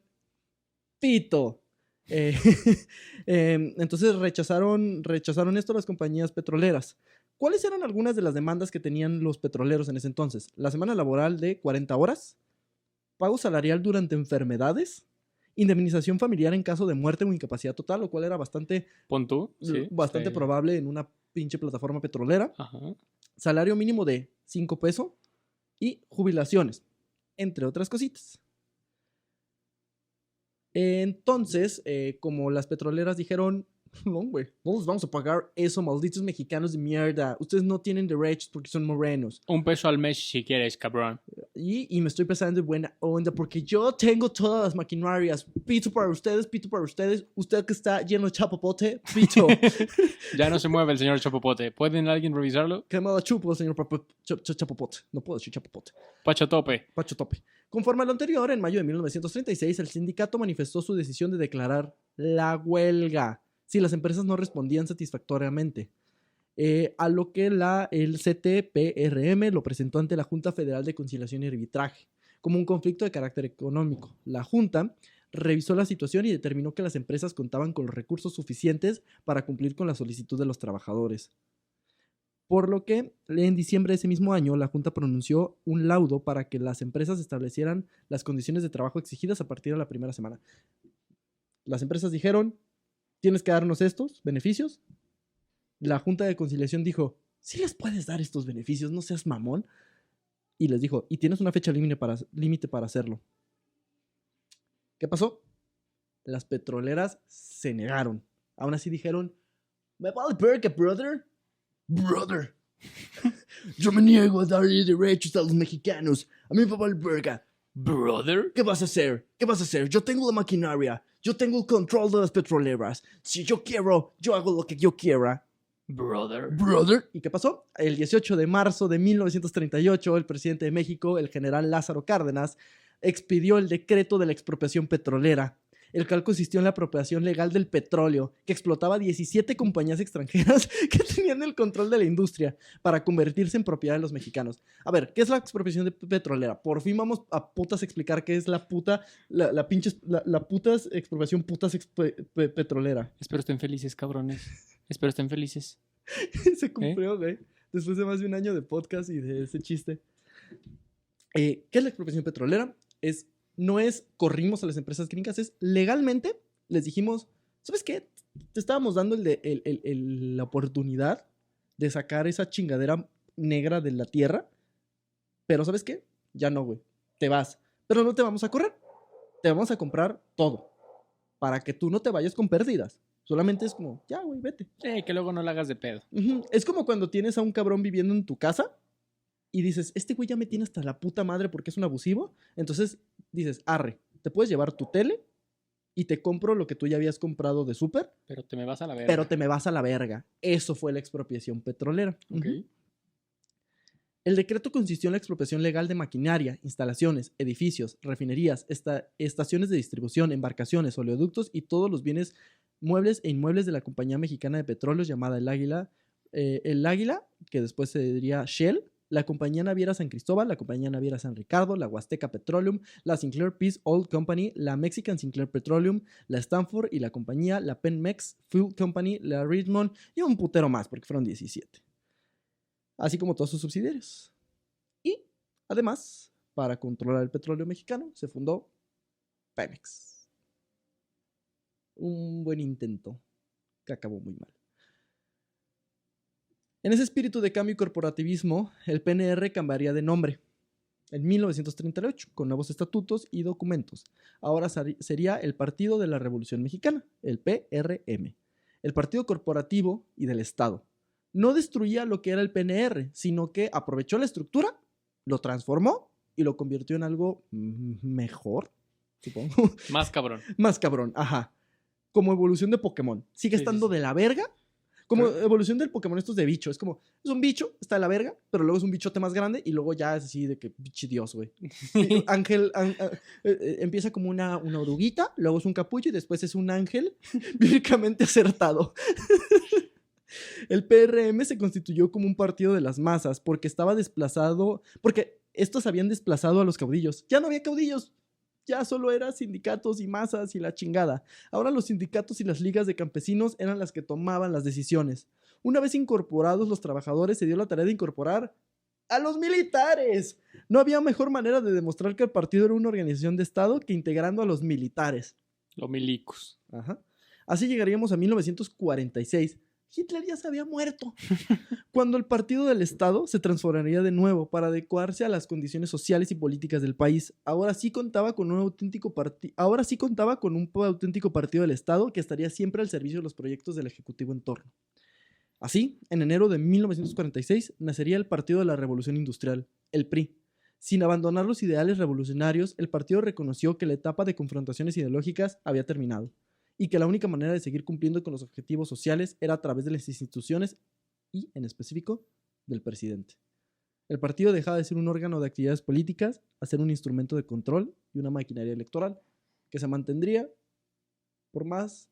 pito. Entonces rechazaron esto las compañías petroleras. ¿Cuáles eran algunas de las demandas que tenían los petroleros en ese entonces? La semana laboral de 40 horas, pago salarial durante enfermedades, indemnización familiar en caso de muerte o incapacidad total, lo cual era bastante, ¿Pon tú? Sí, bastante probable en una pinche plataforma petrolera. Ajá. Salario mínimo de 5 pesos y jubilaciones, entre otras cositas. Entonces, como las petroleras dijeron, no, güey, no les vamos a pagar eso, malditos mexicanos de mierda. Ustedes no tienen derechos porque son morenos. $1 al mes si quieres, cabrón. Y me estoy pensando de buena onda porque yo tengo todas las maquinarias. Pito para ustedes, pito para ustedes. Usted que está lleno de chapopote, pito. Ya no se mueve el señor Chapopote. ¿Pueden alguien revisarlo? Que me la chupo, señor chapopote. No puedo decir chapopote. Pacho tope. Pacho tope. Conforme a lo anterior, en mayo de 1936, el sindicato manifestó su decisión de declarar la huelga si las empresas no respondían satisfactoriamente. A lo que el CTPRM lo presentó ante la Junta Federal de Conciliación y Arbitraje como un conflicto de carácter económico. La Junta revisó la situación y determinó que las empresas contaban con los recursos suficientes para cumplir con la solicitud de los trabajadores. Por lo que en diciembre de ese mismo año, la Junta pronunció un laudo para que las empresas establecieran las condiciones de trabajo exigidas a partir de la primera semana. Las empresas dijeron, tienes que darnos estos beneficios. La Junta de Conciliación dijo, sí les puedes dar estos beneficios, no seas mamón. Y les dijo, y tienes una fecha límite para hacerlo. ¿Qué pasó? Las petroleras se negaron. Aún así dijeron, me vale verga, brother. Brother, yo me niego a darle derechos a los mexicanos. A mí me vale verga. Brother. ¿Qué vas a hacer? ¿Qué vas a hacer? Yo tengo la maquinaria. Yo tengo el control de las petroleras. Si yo quiero, yo hago lo que yo quiera. Brother. ¿Y qué pasó? El 18 de marzo de 1938, el presidente de México, el general Lázaro Cárdenas, expidió el decreto de la expropiación petrolera, el cual consistió en la apropiación legal del petróleo, que explotaba 17 compañías extranjeras que tenían el control de la industria para convertirse en propiedad de los mexicanos. A ver, ¿qué es la expropiación petrolera? Por fin vamos a putas explicar qué es la putas expropiación petrolera. Espero estén felices, cabrones. Espero estén felices. Se cumplió, güey. Después de más de un año de podcast y de ese chiste. ¿Qué es la expropiación petrolera? No es corrimos a las empresas gringas, es legalmente les dijimos, ¿sabes qué? Te estábamos dando la oportunidad de sacar esa chingadera negra de la tierra, pero ¿sabes qué? Ya no, güey. Te vas. Pero no te vamos a correr. Te vamos a comprar todo para que tú no te vayas con pérdidas. Solamente es como, ya, güey, vete. Que luego no la hagas de pedo. Es como cuando tienes a un cabrón viviendo en tu casa y dices, este güey ya me tiene hasta la puta madre porque es un abusivo. Entonces dices, arre, te puedes llevar tu tele y te compro lo que tú ya habías comprado de súper. Pero te me vas a la verga. Pero te me vas a la verga. Eso fue la expropiación petrolera. Ok. El decreto consistió en la expropiación legal de maquinaria, instalaciones, edificios, refinerías, estaciones de distribución, embarcaciones, oleoductos y todos los bienes muebles e inmuebles de la compañía mexicana de petróleos llamada El Águila, que después se diría Shell, la compañía naviera San Cristóbal, la compañía naviera San Ricardo, la Huasteca Petroleum, la Sinclair Peace Oil Company, la Mexican Sinclair Petroleum, la Stanford y la compañía, la Penmex Fuel Company, la Richmond y un putero más, porque fueron 17. Así como todos sus subsidiarios. Y, además, para controlar el petróleo mexicano, se fundó Pemex. Un buen intento que acabó muy mal. En ese espíritu de cambio y corporativismo, el PNR cambiaría de nombre en 1938 con nuevos estatutos y documentos. Ahora sería el Partido de la Revolución Mexicana, el PRM, el Partido Corporativo y del Estado. No destruía lo que era el PNR, sino que aprovechó la estructura, lo transformó y lo convirtió en algo mejor, supongo. Más cabrón. Más cabrón, ajá. Como evolución de Pokémon. Sigue estando de la verga. Como evolución del Pokémon estos de bicho. Es como, es un bicho, está de la verga, pero luego es un bichote más grande y luego ya es así de que bichi Dios, güey. Ángel, empieza como una oruguita, luego es un capullo y después es un ángel bíblicamente acertado. El PRM se constituyó como un partido de las masas porque estaba desplazado, porque estos habían desplazado a los caudillos. Ya no había caudillos. Ya solo eran sindicatos y masas y la chingada. Ahora los sindicatos y las ligas de campesinos eran las que tomaban las decisiones. Una vez incorporados los trabajadores, se dio la tarea de incorporar a los militares. No había mejor manera de demostrar que el partido era una organización de Estado que integrando a los militares. Los milicos. Ajá. Así llegaríamos a 1946. Hitler ya se había muerto. Cuando el Partido del Estado se transformaría de nuevo para adecuarse a las condiciones sociales y políticas del país. Ahora sí contaba con un auténtico partido del Estado que estaría siempre al servicio de los proyectos del Ejecutivo en torno. Así, en enero de 1946 nacería el Partido de la Revolución Industrial, el PRI. Sin abandonar los ideales revolucionarios, el partido reconoció que la etapa de confrontaciones ideológicas había terminado y que la única manera de seguir cumpliendo con los objetivos sociales era a través de las instituciones y, en específico, del presidente. El partido dejaba de ser un órgano de actividades políticas a ser un instrumento de control y una maquinaria electoral que se mantendría por más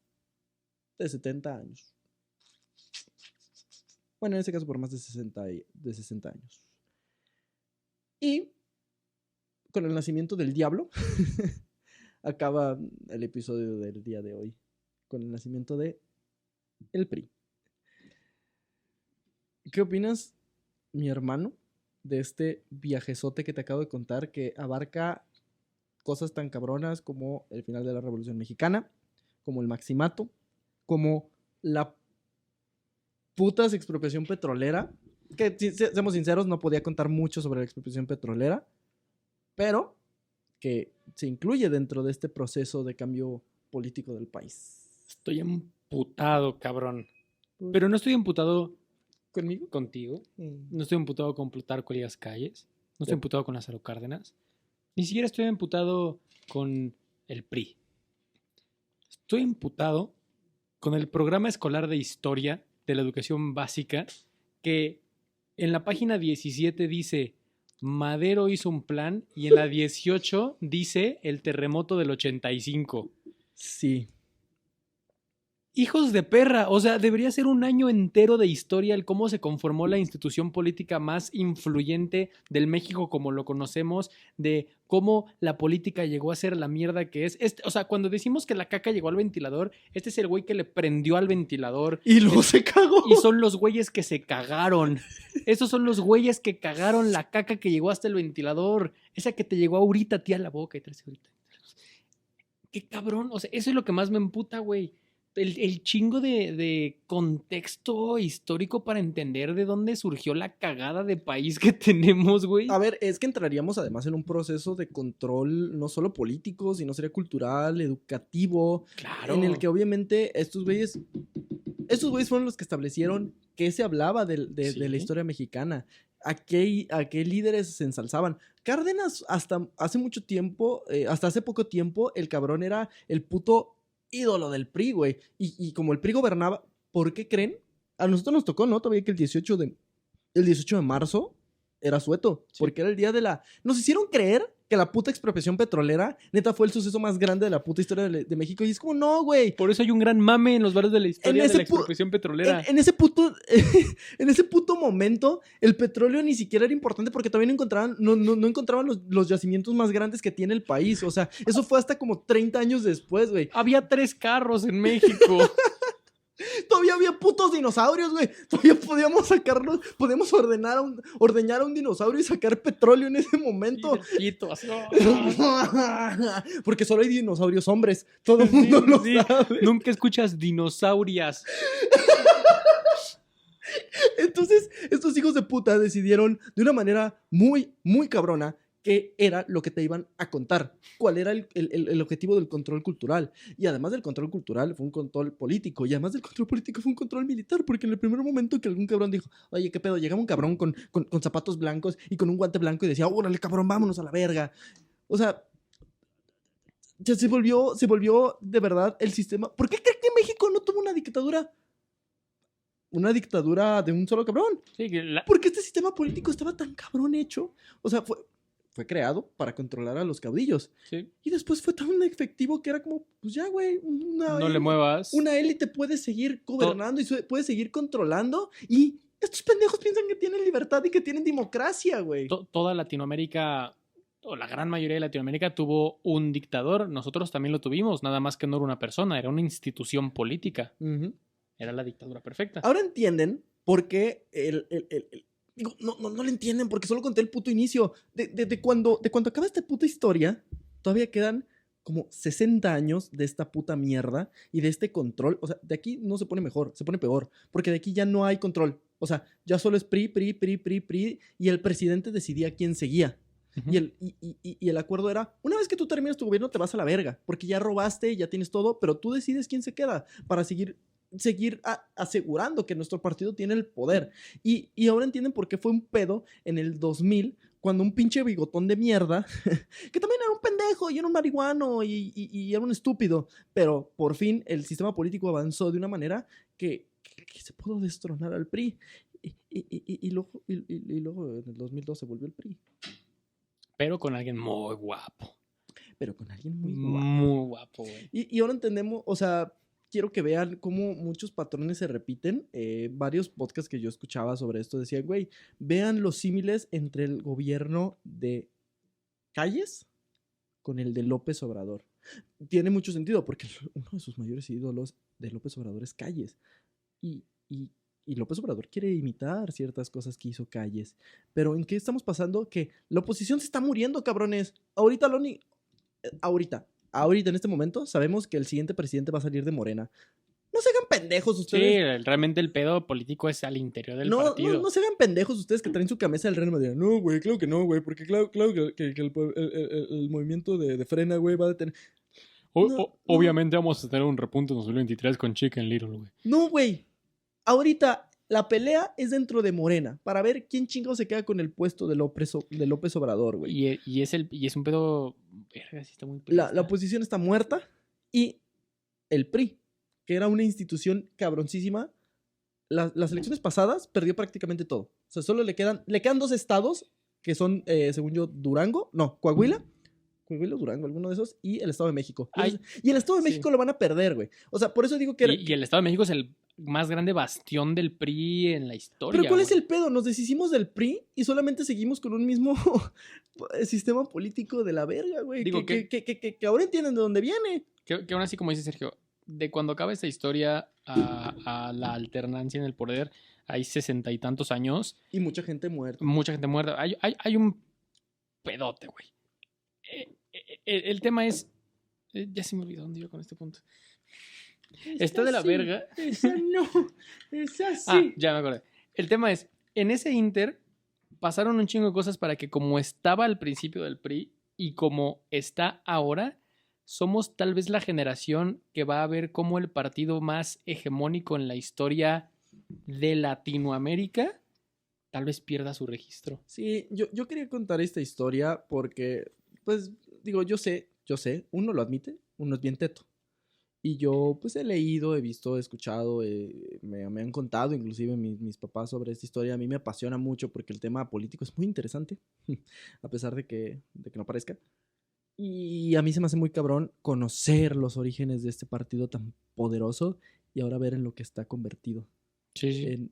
de 70 años. Bueno, en ese caso por más de 60 años. Y con el nacimiento del diablo acaba el episodio del día de hoy, con el nacimiento de el PRI. ¿Qué opinas, mi hermano, de este viajezote que te acabo de contar que abarca cosas tan cabronas como el final de la Revolución Mexicana, como el maximato, como la putas expropiación petrolera? Que, si seamos sinceros, no podía contar mucho sobre la expropiación petrolera, pero que se incluye dentro de este proceso de cambio político del país. Estoy emputado, cabrón. Pero no estoy emputado ¿Conmigo? Contigo. No estoy emputado con Plutarco Elías Calles. No estoy emputado con Lázaro Cárdenas. Ni siquiera estoy emputado con el PRI. Estoy emputado con el programa escolar de historia de la educación básica que en la página 17 dice Madero hizo un plan y en la 18 dice el terremoto del 85. Sí. Hijos de perra, o sea, debería ser un año entero de historia el cómo se conformó la institución política más influyente del México como lo conocemos, de cómo la política llegó a ser la mierda que es. O sea, cuando decimos que la caca llegó al ventilador, este es el güey que le prendió al ventilador. Y luego se cagó. Y son los güeyes que se cagaron. Esos son los güeyes que cagaron la caca que llegó hasta el ventilador. Esa que te llegó ahorita a ti a la boca y traes ahorita. Qué cabrón, o sea, eso es lo que más me emputa, güey. El chingo de contexto histórico para entender de dónde surgió la cagada de país que tenemos, güey. A ver, es que entraríamos además en un proceso de control no solo político, sino sería cultural, educativo. Claro. En el que obviamente estos güeyes fueron los que establecieron qué se hablaba de la historia mexicana. ¿A qué líderes se ensalzaban? Cárdenas hasta hace mucho tiempo, hasta hace poco tiempo, el cabrón era el puto ídolo del PRI, güey. Y como el PRI gobernaba, ¿por qué creen? A nosotros nos tocó, ¿no? Todavía que el 18 de marzo era sueto. Sí. Porque era el día de la... Nos hicieron creer que la puta expropiación petrolera, neta, fue el suceso más grande de la puta historia de México. Y es como, no, güey. Por eso hay un gran mame en los barrios de la historia de la expropiación petrolera. En ese puto en ese puto momento, el petróleo ni siquiera era importante porque todavía no encontraban los yacimientos más grandes que tiene el país. O sea, eso fue hasta como 30 años después, güey. Había 3 carros en México. Todavía había putos dinosaurios, güey. Todavía podíamos ordeñar a un dinosaurio y sacar petróleo en ese momento. Porque solo hay dinosaurios hombres. Todo el mundo lo sabe. Nunca escuchas dinosaurias. Entonces, estos hijos de puta decidieron de una manera muy, muy cabrona qué era lo que te iban a contar, cuál era el objetivo del control cultural. Y además del control cultural fue un control político, y además del control político fue un control militar, porque en el primer momento que algún cabrón dijo, oye, qué pedo, llegaba un cabrón con zapatos blancos y con un guante blanco y decía, órale, cabrón, vámonos a la verga. O sea, ya se volvió de verdad el sistema. ¿Por qué creen que México no tuvo una dictadura? Una dictadura de un solo cabrón. Sí, porque este sistema político estaba tan cabrón hecho. O sea, fue creado para controlar a los caudillos. Sí. Y después fue tan efectivo que era como, pues ya, güey. No le muevas. Una élite puede seguir gobernando y puede seguir controlando. Y estos pendejos piensan que tienen libertad y que tienen democracia, güey. Toda Latinoamérica, o la gran mayoría de Latinoamérica, tuvo un dictador. Nosotros también lo tuvimos. Nada más que no era una persona, era una institución política. Era la dictadura perfecta. Ahora entienden por qué digo, no lo entienden porque solo conté el puto inicio. De cuando acaba esta puta historia, todavía quedan como 60 años de esta puta mierda y de este control. O sea, de aquí no se pone mejor, se pone peor. Porque de aquí ya no hay control. O sea, ya solo es PRI, y el presidente decidía quién seguía. Y el acuerdo era, una vez que tú terminas tu gobierno te vas a la verga, porque ya robaste, ya tienes todo, pero tú decides quién se queda para seguir asegurando que nuestro partido tiene el poder. Y ahora entienden por qué fue un pedo en el 2000, cuando un pinche bigotón de mierda, que también era un pendejo y era un marihuano y era un estúpido, pero por fin el sistema político avanzó de una manera que se pudo destronar al PRI. Y luego en el 2002 se volvió el PRI. Pero con alguien muy guapo. Muy guapo, güey. Y ahora entendemos, o sea, quiero que vean cómo muchos patrones se repiten. Varios podcasts que yo escuchaba sobre esto decían, güey, vean los símiles entre el gobierno de Calles con el de López Obrador. Tiene mucho sentido porque uno de sus mayores ídolos de López Obrador es Calles. Y López Obrador quiere imitar ciertas cosas que hizo Calles. Pero ¿en qué estamos pasando? Que la oposición se está muriendo, cabrones. Ahorita, en este momento, sabemos que el siguiente presidente va a salir de Morena. No se hagan pendejos ustedes. Sí, realmente el pedo político es al interior del partido. No se hagan pendejos ustedes que traen su camisa del Real Madrid. No, güey, claro que no, güey, porque claro que el movimiento de Frena, güey, va a tener... Obviamente vamos a tener un repunte en 2023 con Chicken Little, güey. No, güey. Ahorita la pelea es dentro de Morena para ver quién chingo se queda con el puesto de López Obrador, güey. Y es un pedo... Verga, sí está muy la oposición está muerta y el PRI, que era una institución cabroncísima, las elecciones pasadas perdió prácticamente todo. O sea, solo le quedan 2 estados que son, según yo, Coahuila, Durango, alguno de esos, y el Estado de México. Y el Estado de México lo van a perder, güey. O sea, por eso digo que... Y el Estado de México es el más grande bastión del PRI en la historia. Pero ¿cuál es el pedo? Nos deshicimos del PRI y solamente seguimos con un mismo sistema político de la verga, güey. Digo que ahora entienden de dónde viene. Que aún así, como dice Sergio, de cuando acaba esta historia a la alternancia en el poder, hay 60 y tantos años. Y mucha gente muerta. Hay un pedote, güey. El tema es... ya se me olvidó dónde iba con este punto. Está de la verga. Esa no. Esa sí. Ya me acordé. El tema es, en ese inter pasaron un chingo de cosas para que como estaba al principio del PRI y como está ahora, somos tal vez la generación que va a ver como el partido más hegemónico en la historia de Latinoamérica tal vez pierda su registro. Sí, yo quería contar esta historia porque, pues, digo, yo sé, uno lo admite, uno es bien teto. Y yo pues he leído, he visto, he escuchado, me han contado inclusive mis papás sobre esta historia. A mí me apasiona mucho porque el tema político es muy interesante, a pesar de que no parezca. Y a mí se me hace muy cabrón conocer los orígenes de este partido tan poderoso y ahora ver en lo que está convertido. Sí, sí.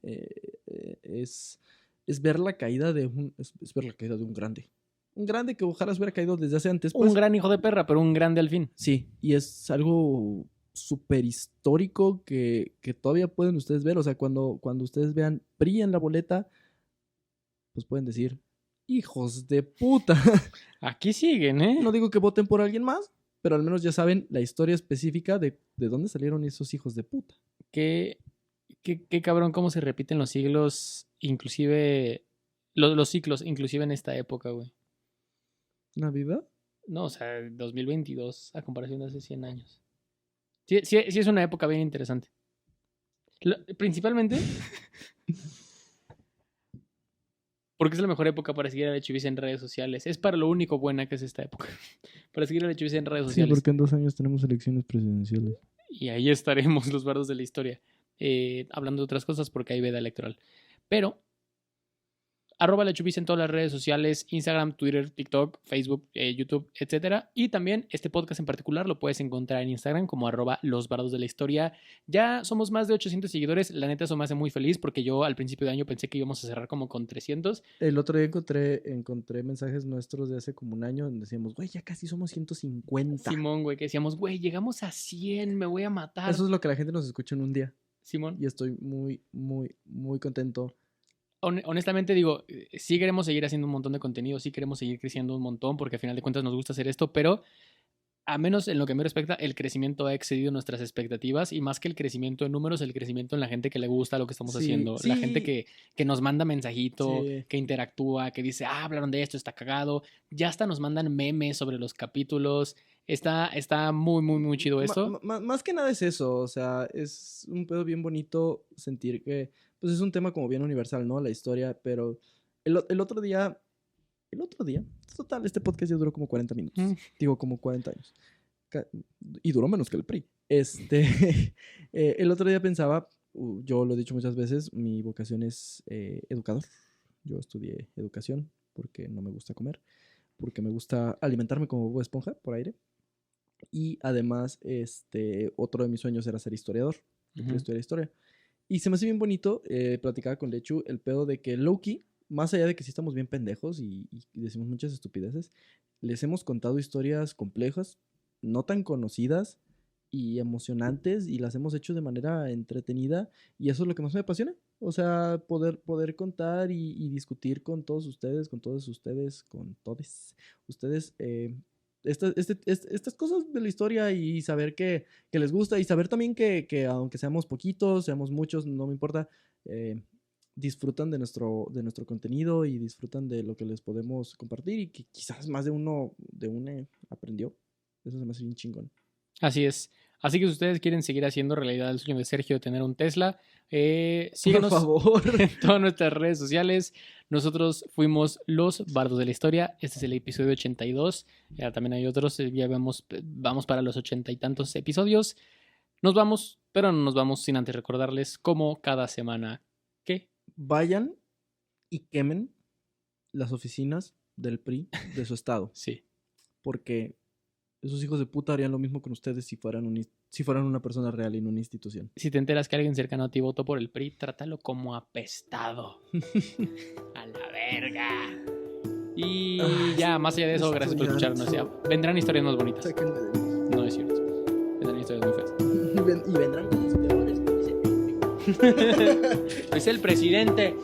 Es ver la caída de es ver la caída de un grande. Un grande que ojalá se hubiera caído desde hace antes. Un gran hijo de perra, pero un grande al fin. Sí, y es algo súper histórico que todavía pueden ustedes ver. O sea, cuando ustedes vean PRI en la boleta, pues pueden decir, hijos de puta. Aquí siguen, ¿eh? No digo que voten por alguien más, pero al menos ya saben la historia específica de dónde salieron esos hijos de puta. Qué cabrón cómo se repiten los siglos, inclusive los ciclos, inclusive en esta época, güey. ¿Navidad? No, o sea, 2022 a comparación de hace 100 años. Sí es una época bien interesante. Principalmente porque es la mejor época para seguir a Lechubice en redes sociales. Es para lo único buena que es esta época. Para seguir a Lechubice en redes Sí, sociales. porque en 2 años tenemos elecciones presidenciales. Y ahí estaremos los bardos de la historia. Hablando de otras cosas porque hay veda electoral. Pero @lechubice en todas las redes sociales, Instagram, Twitter, TikTok, Facebook, YouTube, etc. Y también este podcast en particular lo puedes encontrar en Instagram como @losbardos_de_la_historia. Ya somos más de 800 seguidores. La neta eso me hace muy feliz porque yo al principio de año pensé que íbamos a cerrar como con 300. El otro día encontré mensajes nuestros de hace como un año donde decíamos, güey, ya casi somos 150. Simón, güey, que decíamos, güey, llegamos a 100, me voy a matar. Eso es lo que la gente nos escucha en un día. Simón. Y estoy muy, muy, muy contento. Honestamente digo, sí queremos seguir haciendo un montón de contenido, sí queremos seguir creciendo un montón porque al final de cuentas nos gusta hacer esto, pero a menos en lo que me respecta, el crecimiento ha excedido nuestras expectativas y más que el crecimiento en números, el crecimiento en la gente que le gusta lo que estamos haciendo. Sí. La gente que nos manda mensajito, Sí. que interactúa, que dice, hablaron de esto, está cagado. Ya hasta nos mandan memes sobre los capítulos. Está muy, muy, muy chido esto. Más que nada es eso, o sea, es un pedo bien bonito sentir que, pues es un tema como bien universal, ¿no? La historia, pero el otro día, total, este podcast ya duró como 40 minutos, digo como 40 años, y duró menos que el PRI. El otro día pensaba, yo lo he dicho muchas veces, mi vocación es educador, yo estudié educación porque no me gusta comer, porque me gusta alimentarme como Bob Esponja por aire. Y además, otro de mis sueños era ser historiador. Yo quería estudiar historia. Y se me hace bien bonito, platicaba con Lechu, el pedo de que Loki, más allá de que sí estamos bien pendejos y decimos muchas estupideces, les hemos contado historias complejas, no tan conocidas y emocionantes, y las hemos hecho de manera entretenida, y eso es lo que más me apasiona. O sea, poder contar y discutir con todos ustedes, con todos ustedes, estas cosas de la historia y saber que les gusta y saber también que aunque seamos poquitos, seamos muchos, no me importa, disfrutan de nuestro contenido y disfrutan de lo que les podemos compartir y que quizás más de uno aprendió. Eso se me hace bien chingón. Así es. Así que si ustedes quieren seguir haciendo realidad el sueño de Sergio de tener un Tesla, síganos por favor en todas nuestras redes sociales. Nosotros fuimos los bardos de la historia. Este es el episodio 82. Ya también hay otros. Ya vamos para los 80 y tantos episodios. Nos vamos, pero no nos vamos sin antes recordarles, como cada semana, que vayan y quemen las oficinas del PRI de su estado. Sí. Porque esos hijos de puta harían lo mismo con ustedes si fueran una persona real en una institución. Si te enteras que alguien cercano a ti votó por el PRI, trátalo como apestado. A la verga. Y ya, más allá de eso, gracias por escucharnos. Ya, vendrán historias más bonitas. No es cierto. Vendrán historias muy feas. Y vendrán cosas peores. Es el presidente.